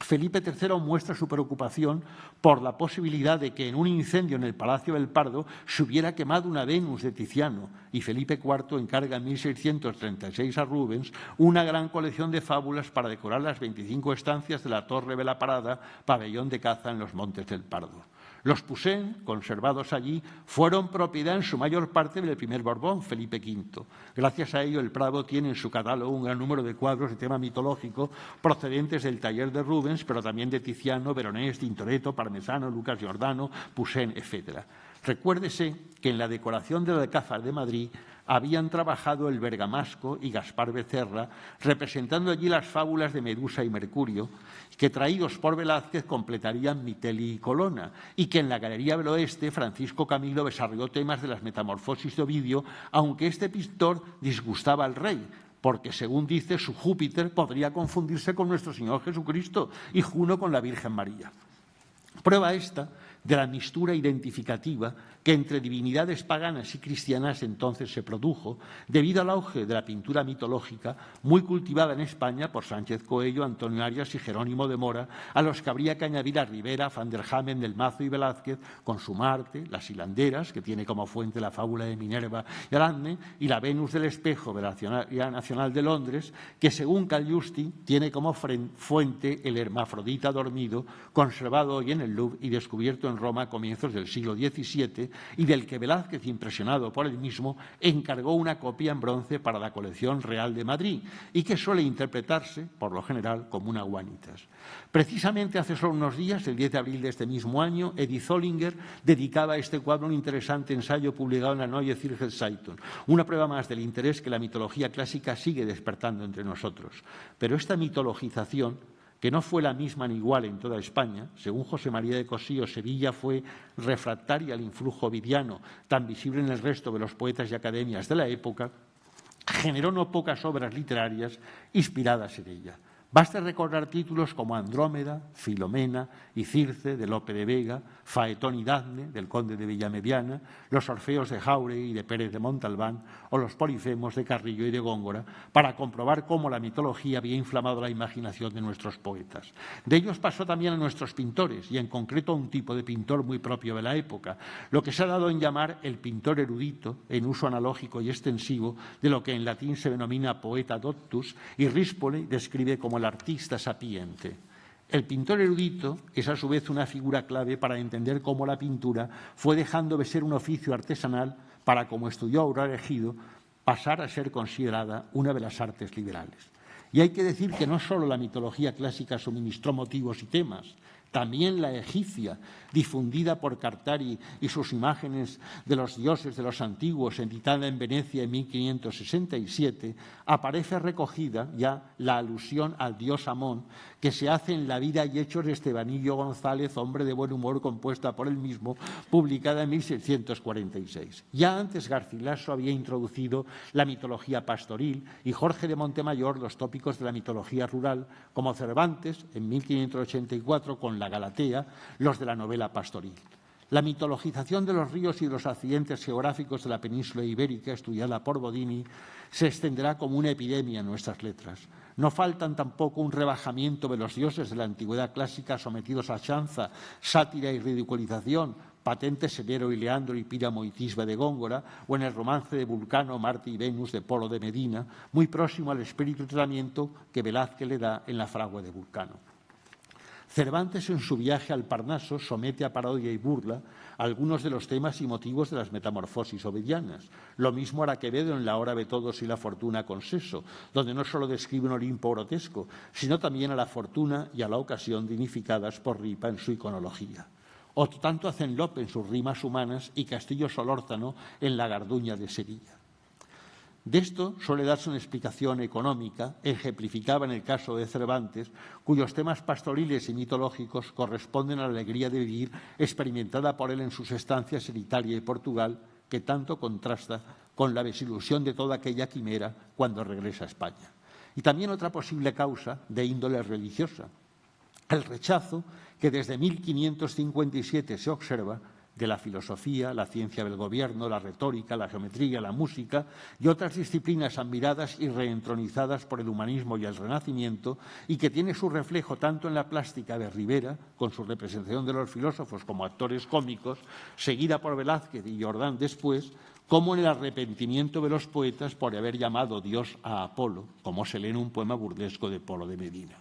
Felipe III muestra su preocupación por la posibilidad de que en un incendio en el Palacio del Pardo se hubiera quemado una Venus de Tiziano, y Felipe IV encarga en 1636 a Rubens una gran colección de fábulas para decorar las 25 estancias de la Torre de la Parada, pabellón de caza en los Montes del Pardo. Los Poussin, conservados allí, fueron propiedad en su mayor parte del primer Borbón, Felipe V. Gracias a ello, el Prado tiene en su catálogo un gran número de cuadros de tema mitológico procedentes del taller de Rubens, pero también de Tiziano, Veronés, Tintoretto, Parmesano, Lucas Giordano, Poussin, etc. Recuérdese que en la decoración del Alcázar de Madrid habían trabajado el Bergamasco y Gaspar Becerra, representando allí las fábulas de Medusa y Mercurio, que traídos por Velázquez completarían Mitelli y Colonna, y que en la Galería del Oeste Francisco Camilo desarrolló temas de las Metamorfosis de Ovidio, aunque este pintor disgustaba al rey, porque, según dice, su Júpiter podría confundirse con nuestro Señor Jesucristo y Juno con la Virgen María. Prueba esta de la mistura identificativa que entre divinidades paganas y cristianas entonces se produjo, debido al auge de la pintura mitológica, muy cultivada en España por Sánchez Coello, Antonio Arias y Jerónimo de Mora, a los que habría que añadir a Rivera, Van der Hamen, del Mazo y Velázquez, con su Marte, las hilanderas, que tiene como fuente la fábula de Minerva y Aracne, y la Venus del Espejo de la Ciudad Nacional de Londres, que, según Cagliusti, tiene como fuente el hermafrodita dormido, conservado hoy en el Louvre y descubierto en Roma a comienzos del siglo XVII, y del que Velázquez, impresionado por él mismo, encargó una copia en bronce para la colección real de Madrid y que suele interpretarse, por lo general, como una Vanitas. Precisamente hace solo unos días, el 10 de abril de este mismo año, Edith Zollinger dedicaba a este cuadro un interesante ensayo publicado en la Neue Zürcher Zeitung, una prueba más del interés que la mitología clásica sigue despertando entre nosotros. Pero esta mitologización, que no fue la misma ni igual en toda España, según José María de Cosío, Sevilla fue refractaria al influjo ovidiano, tan visible en el resto de los poetas y academias de la época, generó no pocas obras literarias inspiradas en ella. Basta recordar títulos como Andrómeda, Filomena y Circe, de Lope de Vega, Faetón y Dafne, del conde de Villamediana, los Orfeos de Jáuregui y de Pérez de Montalbán o los Polifemos de Carrillo y de Góngora, para comprobar cómo la mitología había inflamado la imaginación de nuestros poetas. De ellos pasó también a nuestros pintores, y en concreto a un tipo de pintor muy propio de la época, lo que se ha dado en llamar el pintor erudito, en uso analógico y extensivo de lo que en latín se denomina poeta doctus, y Rispoli describe como el artista sapiente. El pintor erudito es a su vez una figura clave para entender cómo la pintura fue dejando de ser un oficio artesanal para, como estudió Aurora Egido, pasar a ser considerada una de las artes liberales. Y hay que decir que no solo la mitología clásica suministró motivos y temas, también la egipcia, difundida por Cartari y sus imágenes de los dioses de los antiguos, editada en Venecia en 1567, aparece recogida ya la alusión al dios Amón, que se hace en La vida y hechos de Estebanillo González, hombre de buen humor, compuesta por él mismo, publicada en 1646. Ya antes Garcilaso había introducido la mitología pastoril y Jorge de Montemayor los tópicos de la mitología rural, como Cervantes en 1584 con la Galatea, los de la novela pastoril. La mitologización de los ríos y de los accidentes geográficos de la península ibérica, estudiada por Bodini, se extenderá como una epidemia en nuestras letras. No faltan tampoco un rebajamiento de los dioses de la antigüedad clásica sometidos a chanza, sátira y ridiculización, patentes en Ero y Leandro y Píramo y Tisbe de Góngora, o en el romance de Vulcano, Marte y Venus de Polo de Medina, muy próximo al espíritu de tratamiento que Velázquez le da en la fragua de Vulcano. Cervantes, en su viaje al Parnaso, somete a parodia y burla algunos de los temas y motivos de las metamorfosis ovidianas. Lo mismo hará Quevedo en La hora de todos y la fortuna con seso, donde no solo describe un Olimpo grotesco, sino también a la fortuna y a la ocasión dignificadas por Ripa en su iconología. Otro tanto hacen Lope en sus rimas humanas y Castillo Solórzano en La Garduña de Sevilla. De esto suele darse una explicación económica, ejemplificada en el caso de Cervantes, cuyos temas pastoriles y mitológicos corresponden a la alegría de vivir experimentada por él en sus estancias en Italia y Portugal, que tanto contrasta con la desilusión de toda aquella quimera cuando regresa a España. Y también otra posible causa de índole religiosa, el rechazo que desde 1557 se observa de la filosofía, la ciencia del gobierno, la retórica, la geometría, la música y otras disciplinas admiradas y reentronizadas por el humanismo y el Renacimiento, y que tiene su reflejo tanto en la plástica de Rivera, con su representación de los filósofos como actores cómicos, seguida por Velázquez y Jordán después, como en el arrepentimiento de los poetas por haber llamado Dios a Apolo, como se lee en un poema burlesco de Polo de Medina.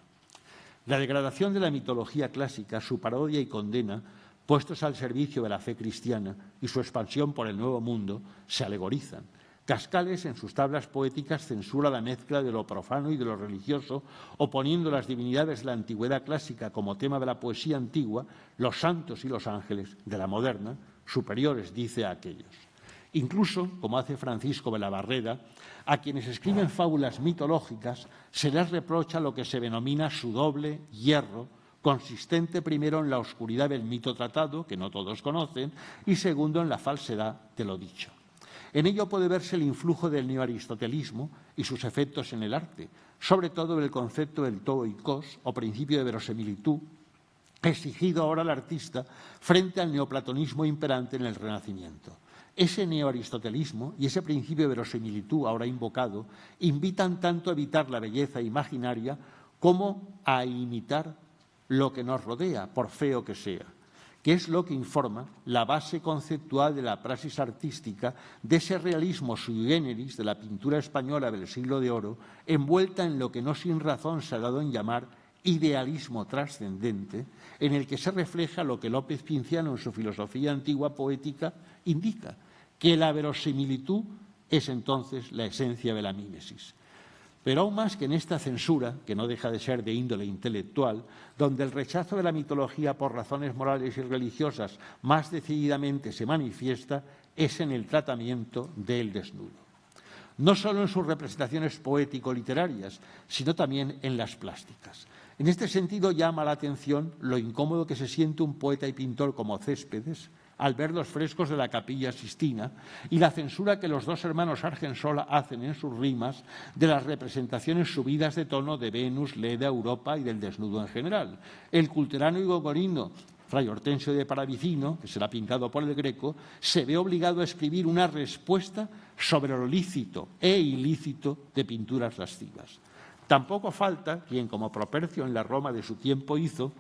La degradación de la mitología clásica, su parodia y condena, puestos al servicio de la fe cristiana, y su expansión por el Nuevo Mundo, se alegorizan. Cascales, en sus tablas poéticas, censura la mezcla de lo profano y de lo religioso, oponiendo las divinidades de la antigüedad clásica como tema de la poesía antigua, los santos y los ángeles de la moderna, superiores, dice, a aquellos. Incluso, como hace Francisco de la Barrera, a quienes escriben fábulas mitológicas se les reprocha lo que se denomina su doble hierro, consistente primero en la oscuridad del mito tratado, que no todos conocen, y segundo en la falsedad de lo dicho. En ello puede verse el influjo del neoaristotelismo y sus efectos en el arte, sobre todo el concepto del toikos, o principio de verosimilitud, exigido ahora al artista frente al neoplatonismo imperante en el Renacimiento. Ese neoaristotelismo y ese principio de verosimilitud ahora invocado invitan tanto a evitar la belleza imaginaria como a imitar lo que nos rodea, por feo que sea, que es lo que informa la base conceptual de la praxis artística de ese realismo sui generis de la pintura española del siglo de oro, envuelta en lo que no sin razón se ha dado en llamar idealismo trascendente, en el que se refleja lo que López Pinciano en su filosofía antigua poética indica, que la verosimilitud es entonces la esencia de la mímesis. Pero aún más que en esta censura, que no deja de ser de índole intelectual, donde el rechazo de la mitología por razones morales y religiosas más decididamente se manifiesta, es en el tratamiento del desnudo. No solo en sus representaciones poético-literarias, sino también en las plásticas. En este sentido llama la atención lo incómodo que se siente un poeta y pintor como Céspedes al ver los frescos de la Capilla Sistina y la censura que los dos hermanos Argensola hacen en sus rimas de las representaciones subidas de tono de Venus, Leda, Europa y del desnudo en general. El culterano y gogorino Fray Hortensio de Paravicino, que será pintado por el Greco, se ve obligado a escribir una respuesta sobre lo lícito e ilícito de pinturas lascivas. Tampoco falta quien, como Propercio en la Roma de su tiempo hizo,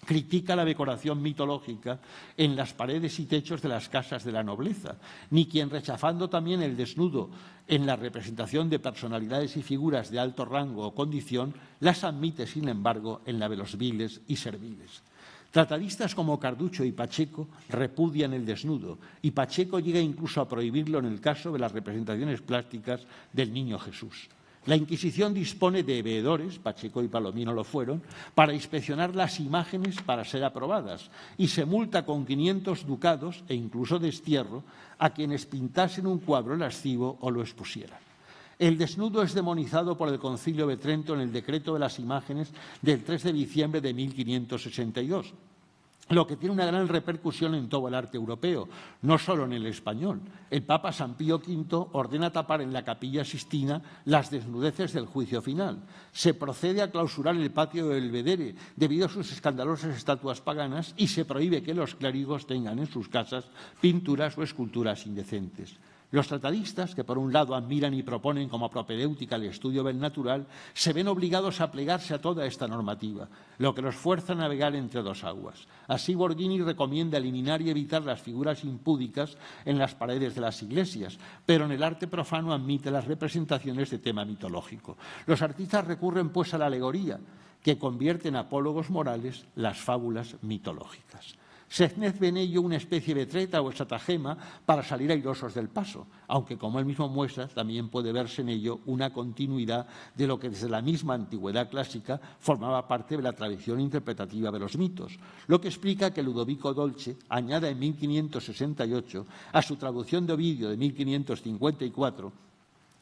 critica la decoración mitológica en las paredes y techos de las casas de la nobleza, ni quien, rechazando también el desnudo en la representación de personalidades y figuras de alto rango o condición, las admite, sin embargo, en la de los viles y serviles. Tratadistas como Carducho y Pacheco repudian el desnudo, y Pacheco llega incluso a prohibirlo en el caso de las representaciones plásticas del Niño Jesús. La Inquisición dispone de veedores, Pacheco y Palomino lo fueron, para inspeccionar las imágenes para ser aprobadas, y se multa con 500 ducados e incluso destierro a quienes pintasen un cuadro lascivo o lo expusieran. El desnudo es demonizado por el Concilio de Trento en el decreto de las imágenes del 3 de diciembre de 1562, lo que tiene una gran repercusión en todo el arte europeo, no solo en el español. El Papa San Pío V ordena tapar en la Capilla Sistina las desnudeces del juicio final. Se procede a clausurar el patio del Belvedere debido a sus escandalosas estatuas paganas y se prohíbe que los clérigos tengan en sus casas pinturas o esculturas indecentes. Los tratadistas, que por un lado admiran y proponen como propedéutica el estudio del natural, se ven obligados a plegarse a toda esta normativa, lo que los fuerza a navegar entre dos aguas. Así Borghini recomienda eliminar y evitar las figuras impúdicas en las paredes de las iglesias, pero en el arte profano admite las representaciones de tema mitológico. Los artistas recurren pues a la alegoría, que convierte en apólogos morales las fábulas mitológicas. Seznez ve en ello una especie de treta o estratagema para salir airosos del paso, aunque, como él mismo muestra, también puede verse en ello una continuidad de lo que desde la misma antigüedad clásica formaba parte de la tradición interpretativa de los mitos, lo que explica que Ludovico Dolce añada en 1568 a su traducción de Ovidio de 1554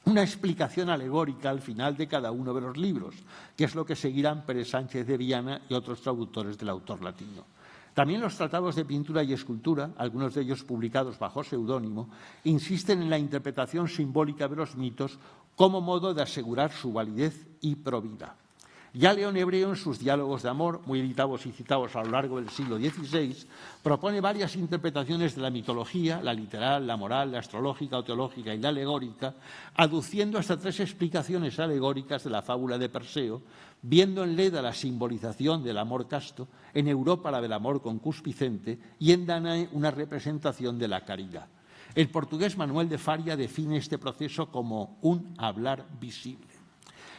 una explicación alegórica al final de cada uno de los libros, que es lo que seguirán Pérez Sánchez de Viana y otros traductores del autor latino. También los tratados de pintura y escultura, algunos de ellos publicados bajo seudónimo, insisten en la interpretación simbólica de los mitos como modo de asegurar su validez y probidad. Ya León Hebreo, en sus diálogos de amor, muy editados y citados a lo largo del siglo XVI, propone varias interpretaciones de la mitología, la literal, la moral, la astrológica o teológica y la alegórica, aduciendo hasta 3 explicaciones alegóricas de la fábula de Perseo, viendo en Leda la simbolización del amor casto, en Europa la del amor concupiscente y en Danae una representación de la caridad. El portugués Manuel de Faria define este proceso como un hablar visible.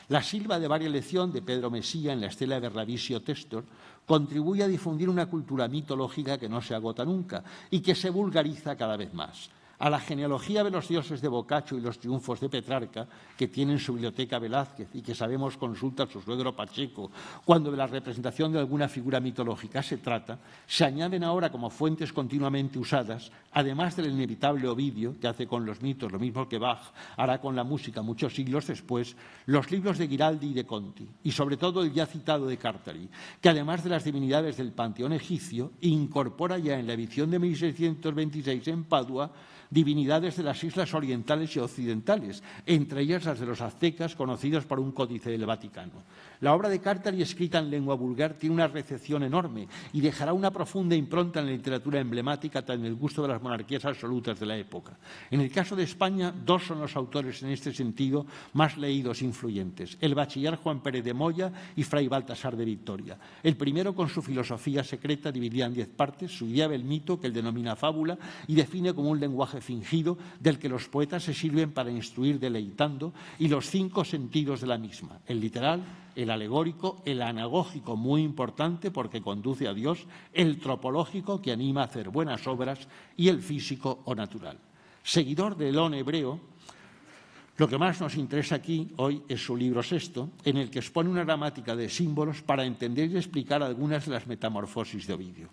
La silva de varialección de Pedro Mesía en la estela de Ravissio Testor contribuye a difundir una cultura mitológica que no se agota nunca y que se vulgariza cada vez más. A la genealogía de los dioses de Boccaccio y los triunfos de Petrarca, que tiene en su biblioteca Velázquez y que sabemos consulta su suegro Pacheco cuando de la representación de alguna figura mitológica se trata, se añaden ahora como fuentes continuamente usadas, además del inevitable Ovidio, que hace con los mitos lo mismo que Bach hará con la música muchos siglos después, los libros de Giraldi y de Conti, y sobre todo el ya citado de Cartari, que además de las divinidades del panteón egipcio, incorpora ya en la edición de 1626 en Padua divinidades de las islas orientales y occidentales, entre ellas las de los aztecas, conocidos por un códice del Vaticano. La obra de Cartari, escrita en lengua vulgar, tiene una recepción enorme y dejará una profunda impronta en la literatura emblemática, en el gusto de las monarquías absolutas de la época. En el caso de España, 2 son los autores en este sentido más leídos e influyentes: el bachiller Juan Pérez de Moya y Fray Baltasar de Victoria. El primero, con su filosofía secreta, dividida en 10 partes, su idea del mito, que él denomina fábula, y define como un lenguaje fingido del que los poetas se sirven para instruir deleitando, y los 5 sentidos de la misma: el literal, el alegórico, el anagógico, muy importante porque conduce a Dios, el tropológico, que anima a hacer buenas obras, y el físico o natural. Seguidor de León Hebreo, lo que más nos interesa aquí hoy es su libro sexto, en el que expone una gramática de símbolos para entender y explicar algunas de las metamorfosis de Ovidio.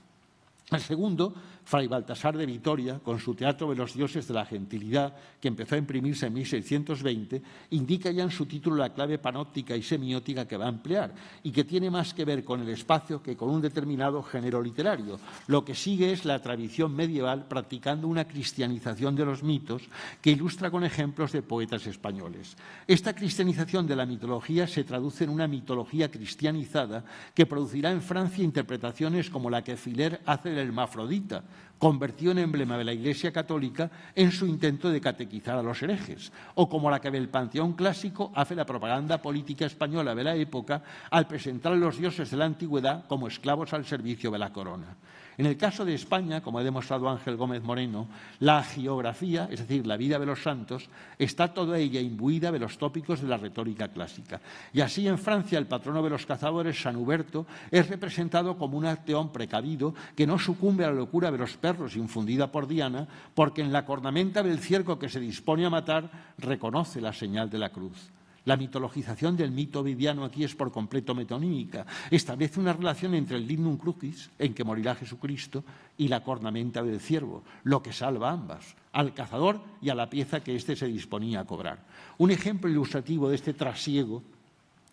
El segundo, Fray Baltasar de Vitoria, con su Teatro de los Dioses de la Gentilidad, que empezó a imprimirse en 1620, indica ya en su título la clave panóptica y semiótica que va a emplear y que tiene más que ver con el espacio que con un determinado género literario. Lo que sigue es la tradición medieval practicando una cristianización de los mitos que ilustra con ejemplos de poetas españoles. Esta cristianización de la mitología se traduce en una mitología cristianizada que producirá en Francia interpretaciones como la que Filer hace del hermafrodita, convertido en emblema de la Iglesia católica en su intento de catequizar a los herejes, o como la que del panteón clásico hace la propaganda política española de la época al presentar a los dioses de la antigüedad como esclavos al servicio de la corona. En el caso de España, como ha demostrado Ángel Gómez Moreno, la hagiografía, es decir, la vida de los santos, está toda ella imbuida de los tópicos de la retórica clásica. Y así en Francia el patrono de los cazadores, San Huberto, es representado como un arteón precavido que no sucumbe a la locura de los perros infundida por Diana, porque en la cornamenta del ciervo que se dispone a matar reconoce la señal de la cruz. La mitologización del mito ovidiano aquí es por completo metonímica. Establece una relación entre el lignum crucis, en que morirá Jesucristo, y la cornamenta del ciervo, lo que salva a ambas, al cazador y a la pieza que éste se disponía a cobrar. Un ejemplo ilustrativo de este trasiego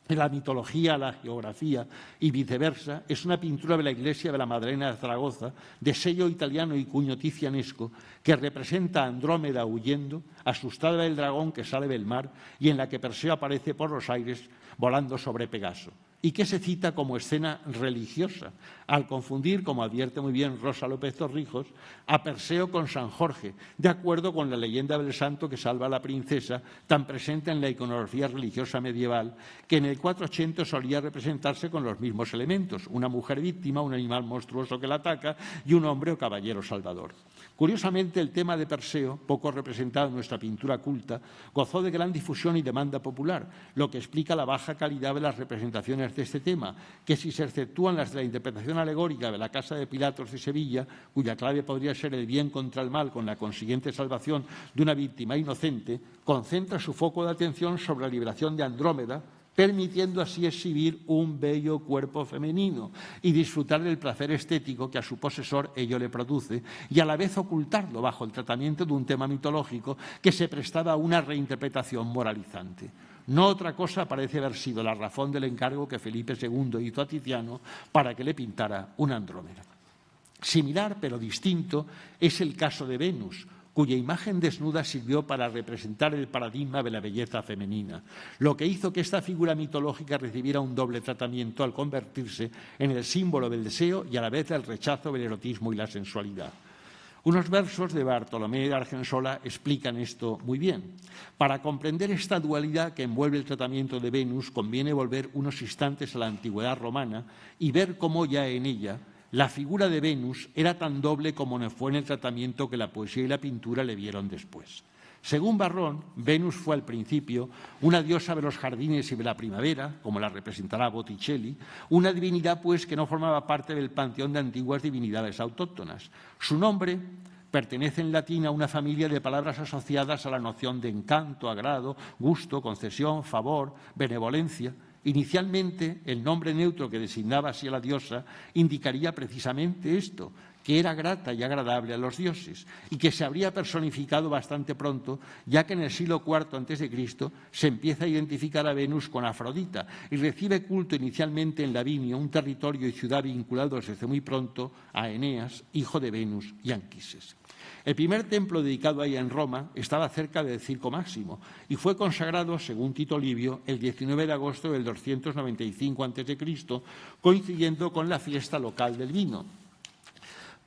en la mitología, la geografía y viceversa, es una pintura de la iglesia de la Madalena de Zaragoza, de sello italiano y cuño tizianesco, que representa a Andrómeda huyendo, asustada del dragón que sale del mar y en la que Perseo aparece por los aires volando sobre Pegaso, y que se cita como escena religiosa, al confundir, como advierte muy bien Rosa López Torrijos, a Perseo con San Jorge, de acuerdo con la leyenda del santo que salva a la princesa, tan presente en la iconografía religiosa medieval, que en el 480 solía representarse con los mismos elementos: una mujer víctima, un animal monstruoso que la ataca y un hombre o caballero salvador. Curiosamente, el tema de Perseo, poco representado en nuestra pintura culta, gozó de gran difusión y demanda popular, lo que explica la baja calidad de las representaciones de este tema, que si se exceptúan las de la interpretación alegórica de la Casa de Pilatos de Sevilla, cuya clave podría ser el bien contra el mal con la consiguiente salvación de una víctima inocente, concentra su foco de atención sobre la liberación de Andrómeda, permitiendo así exhibir un bello cuerpo femenino y disfrutar del placer estético que a su posesor ello le produce, y a la vez ocultarlo bajo el tratamiento de un tema mitológico que se prestaba a una reinterpretación moralizante. No otra cosa parece haber sido la razón del encargo que Felipe II hizo a Tiziano para que le pintara una Andrómeda. Similar, pero distinto, es el caso de Venus, cuya imagen desnuda sirvió para representar el paradigma de la belleza femenina, lo que hizo que esta figura mitológica recibiera un doble tratamiento al convertirse en el símbolo del deseo y a la vez del rechazo del erotismo y la sensualidad. Unos versos de Bartolomé de Argensola explican esto muy bien. Para comprender esta dualidad que envuelve el tratamiento de Venus, conviene volver unos instantes a la antigüedad romana y ver cómo ya en ella la figura de Venus era tan doble como no fue en el tratamiento que la poesía y la pintura le dieron después. Según Varrón, Venus fue al principio una diosa de los jardines y de la primavera, como la representará Botticelli, una divinidad pues que no formaba parte del panteón de antiguas divinidades autóctonas. Su nombre pertenece en latín a una familia de palabras asociadas a la noción de encanto, agrado, gusto, concesión, favor, benevolencia. Inicialmente, el nombre neutro que designaba así a la diosa indicaría precisamente esto, que era grata y agradable a los dioses y que se habría personificado bastante pronto, ya que en el siglo IV a.C. se empieza a identificar a Venus con Afrodita y recibe culto inicialmente en Lavinio, un territorio y ciudad vinculados desde muy pronto a Eneas, hijo de Venus y Anquises. El primer templo dedicado a ella en Roma estaba cerca del Circo Máximo y fue consagrado, según Tito Livio, el 19 de agosto del 295 a.C., coincidiendo con la fiesta local del vino,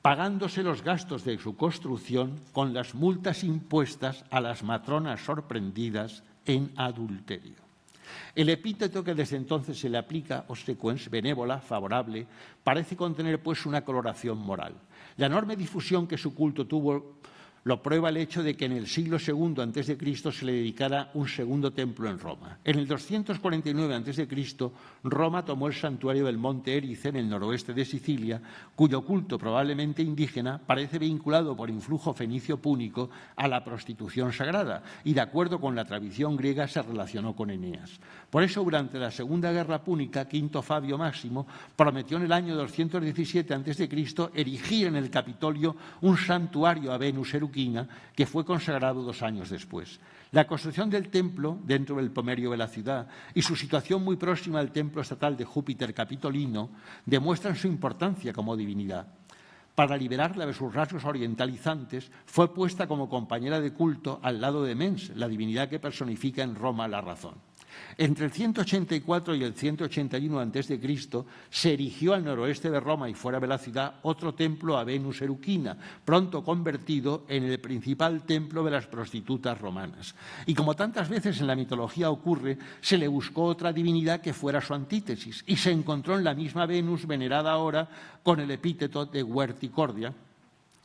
pagándose los gastos de su construcción con las multas impuestas a las matronas sorprendidas en adulterio. El epíteto que desde entonces se le aplica, obsequens, benévola, favorable, parece contener pues una coloración moral. La enorme difusión que su culto tuvo Lo prueba el hecho de que en el siglo II a.C. se le dedicara un segundo templo en Roma. En el 249 a.C., Roma tomó el santuario del monte Erice, en el noroeste de Sicilia, cuyo culto, probablemente indígena, parece vinculado por influjo fenicio-púnico a la prostitución sagrada y, de acuerdo con la tradición griega, se relacionó con Eneas. Por eso, durante la Segunda Guerra Púnica, Quinto Fabio Máximo prometió en el año 217 a.C. erigir en el Capitolio un santuario a Venus Eruquina, que fue consagrado 2 años después. La construcción del templo dentro del pomerio de la ciudad y su situación muy próxima al templo estatal de Júpiter Capitolino demuestran su importancia como divinidad. Para liberarla de sus rasgos orientalizantes, fue puesta como compañera de culto al lado de Mens, la divinidad que personifica en Roma la razón. Entre el 184 y el 181 a.C. se erigió al noroeste de Roma y fuera de la ciudad otro templo a Venus Eruquina, pronto convertido en el principal templo de las prostitutas romanas. Y como tantas veces en la mitología ocurre, se le buscó otra divinidad que fuera su antítesis y se encontró en la misma Venus venerada ahora con el epíteto de Huerticordia,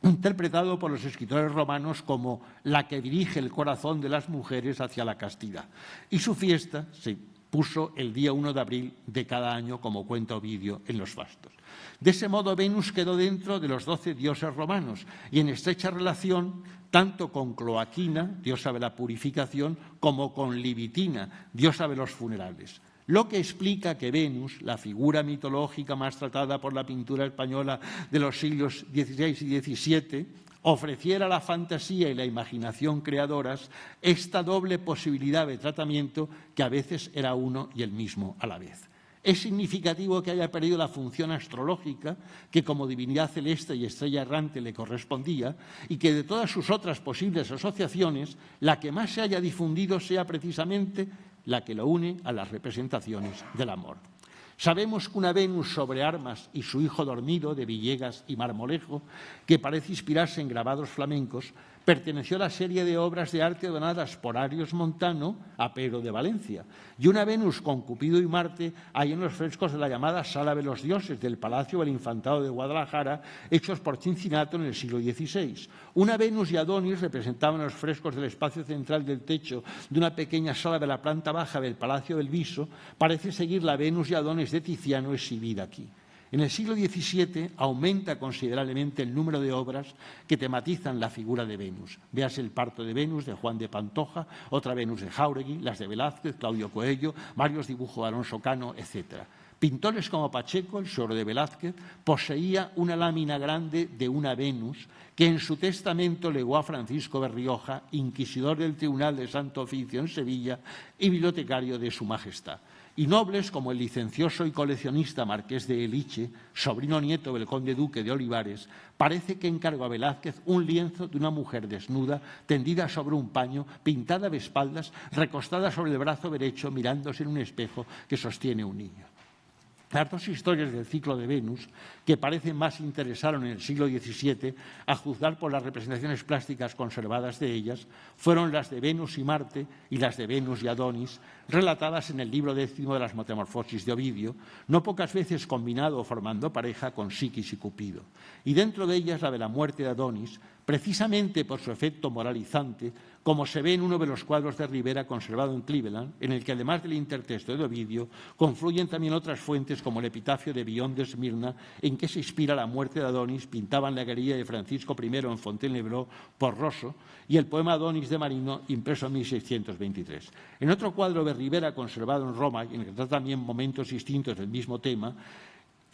interpretado por los escritores romanos como la que dirige el corazón de las mujeres hacia la castidad. Y su fiesta se puso el día 1 de abril de cada año, como cuenta Ovidio en los Fastos. De ese modo, Venus quedó dentro de los 12 dioses romanos y en estrecha relación tanto con Cloaquina, diosa de la purificación, como con Libitina, diosa de los funerales. Lo que explica que Venus, la figura mitológica más tratada por la pintura española de los siglos XVI y XVII, ofreciera a la fantasía y la imaginación creadoras esta doble posibilidad de tratamiento que a veces era uno y el mismo a la vez. Es significativo que haya perdido la función astrológica que como divinidad celeste y estrella errante le correspondía y que de todas sus otras posibles asociaciones, la que más se haya difundido sea precisamente la que lo une a las representaciones del amor. Sabemos que una Venus sobre armas y su hijo dormido, de Villegas y Marmolejo, que parece inspirarse en grabados flamencos, perteneció a la serie de obras de arte donadas por Arios Montano a Pedro de Valencia. Y una Venus con Cupido y Marte hay en los frescos de la llamada Sala de los Dioses del Palacio del Infantado de Guadalajara, hechos por Cincinato en el siglo XVI. Una Venus y Adonis representaban en los frescos del espacio central del techo de una pequeña sala de la planta baja del Palacio del Viso. Parece seguir la Venus y Adonis de Tiziano exhibida aquí. En el siglo XVII aumenta considerablemente el número de obras que tematizan la figura de Venus. Véase El parto de Venus, de Juan de Pantoja, otra Venus de Jáuregui, las de Velázquez, Claudio Coello, varios dibujos de Alonso Cano, etc. Pintores como Pacheco, el suegro de Velázquez, poseía una lámina grande de una Venus que en su testamento legó a Francisco de Rioja, inquisidor del Tribunal de Santo Oficio en Sevilla y bibliotecario de Su Majestad. Y nobles como el licencioso y coleccionista Marqués de Eliche, sobrino nieto del conde duque de Olivares, parece que encargó a Velázquez un lienzo de una mujer desnuda, tendida sobre un paño, pintada de espaldas, recostada sobre el brazo derecho, mirándose en un espejo que sostiene un niño. Las dos historias del ciclo de Venus, que parecen más interesaron en el siglo XVII, a juzgar por las representaciones plásticas conservadas de ellas, fueron las de Venus y Marte y las de Venus y Adonis, relatadas en el libro 10 de las Metamorfosis de Ovidio, no pocas veces combinado o formando pareja con Psiquis y Cupido. Y dentro de ellas la de la muerte de Adonis, precisamente por su efecto moralizante, como se ve en uno de los cuadros de Rivera conservado en Cleveland, en el que además del intertexto de Ovidio, confluyen también otras fuentes como el epitafio de Bion de Esmirna, en que se inspira la muerte de Adonis, pintada en la galería de Francisco I en Fontainebleau por Rosso, y el poema Adonis de Marino, impreso en 1623. En otro cuadro de Rivera conservado en Roma, en el que trata también momentos distintos del mismo tema,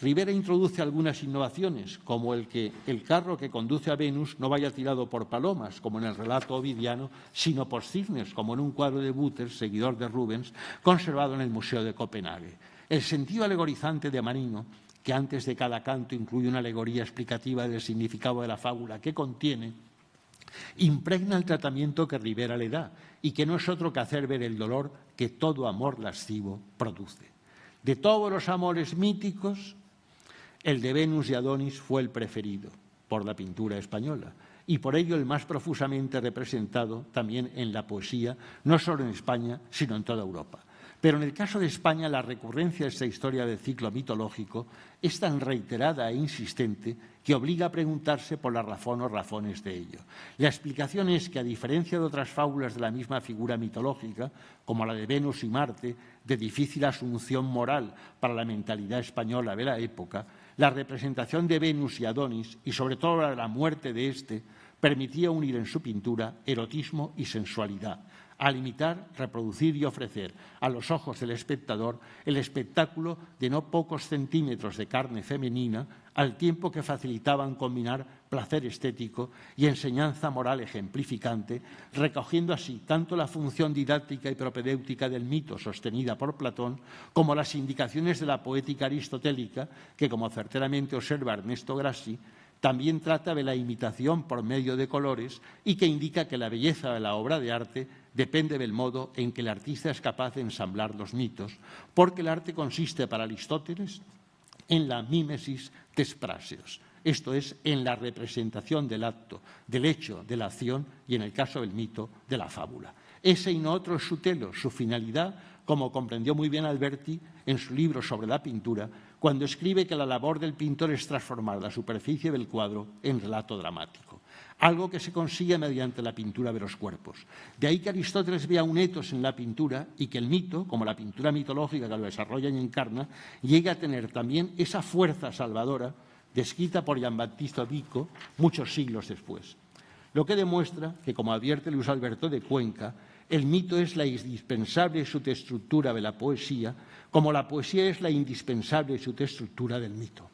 Rivera introduce algunas innovaciones, como el que el carro que conduce a Venus no vaya tirado por palomas, como en el relato ovidiano, sino por cisnes, como en un cuadro de Butters, seguidor de Rubens, conservado en el Museo de Copenhague. El sentido alegorizante de Marino, que antes de cada canto incluye una alegoría explicativa del significado de la fábula que contiene, impregna el tratamiento que Rivera le da y que no es otro que hacer ver el dolor que todo amor lascivo produce. De todos los amores míticos, el de Venus y Adonis fue el preferido por la pintura española y por ello el más profusamente representado también en la poesía, no solo en España, sino en toda Europa. Pero en el caso de España, la recurrencia de esta historia del ciclo mitológico es tan reiterada e insistente que obliga a preguntarse por la razón o razones de ello. La explicación es que, a diferencia de otras fábulas de la misma figura mitológica, como la de Venus y Marte, de difícil asunción moral para la mentalidad española de la época, la representación de Venus y Adonis, y sobre todo la de la muerte de éste, permitía unir en su pintura erotismo y sensualidad, al imitar, reproducir y ofrecer a los ojos del espectador el espectáculo de no pocos centímetros de carne femenina, al tiempo que facilitaban combinar placer estético y enseñanza moral ejemplificante, recogiendo así tanto la función didáctica y propedéutica del mito sostenida por Platón, como las indicaciones de la poética aristotélica, que, como certeramente observa Ernesto Grassi, también trata de la imitación por medio de colores y que indica que la belleza de la obra de arte depende del modo en que el artista es capaz de ensamblar los mitos, porque el arte consiste para Aristóteles en la mímesis tes praxeos, esto es, en la representación del acto, del hecho, de la acción y, en el caso del mito, de la fábula. Ese y no otro es su telo, su finalidad, como comprendió muy bien Alberti en su libro sobre la pintura, cuando escribe que la labor del pintor es transformar la superficie del cuadro en relato dramático, algo que se consigue mediante la pintura de los cuerpos. De ahí que Aristóteles vea un etos en la pintura y que el mito, como la pintura mitológica que lo desarrolla y encarna, llegue a tener también esa fuerza salvadora descrita por Giambattista Vico muchos siglos después. Lo que demuestra que, como advierte Luis Alberto de Cuenca, el mito es la indispensable subestructura de la poesía, como la poesía es la indispensable subestructura del mito.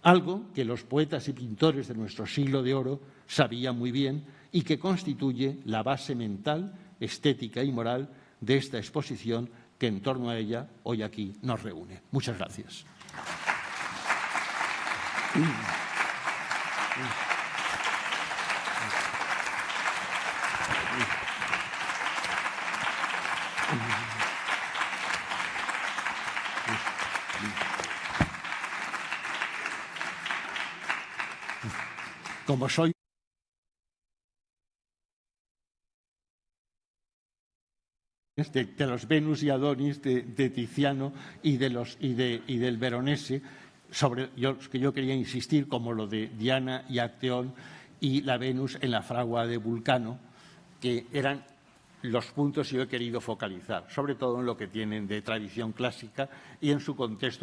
Algo que los poetas y pintores de nuestro siglo de oro sabían muy bien y que constituye la base mental, estética y moral de esta exposición que en torno a ella hoy aquí nos reúne. Muchas gracias. Como soy de los Venus y Adonis de Tiziano y del Veronese, sobre que yo quería insistir, como lo de Diana y Acteón y la Venus en la fragua de Vulcano, que eran los puntos que yo he querido focalizar, sobre todo en lo que tienen de tradición clásica y en su contexto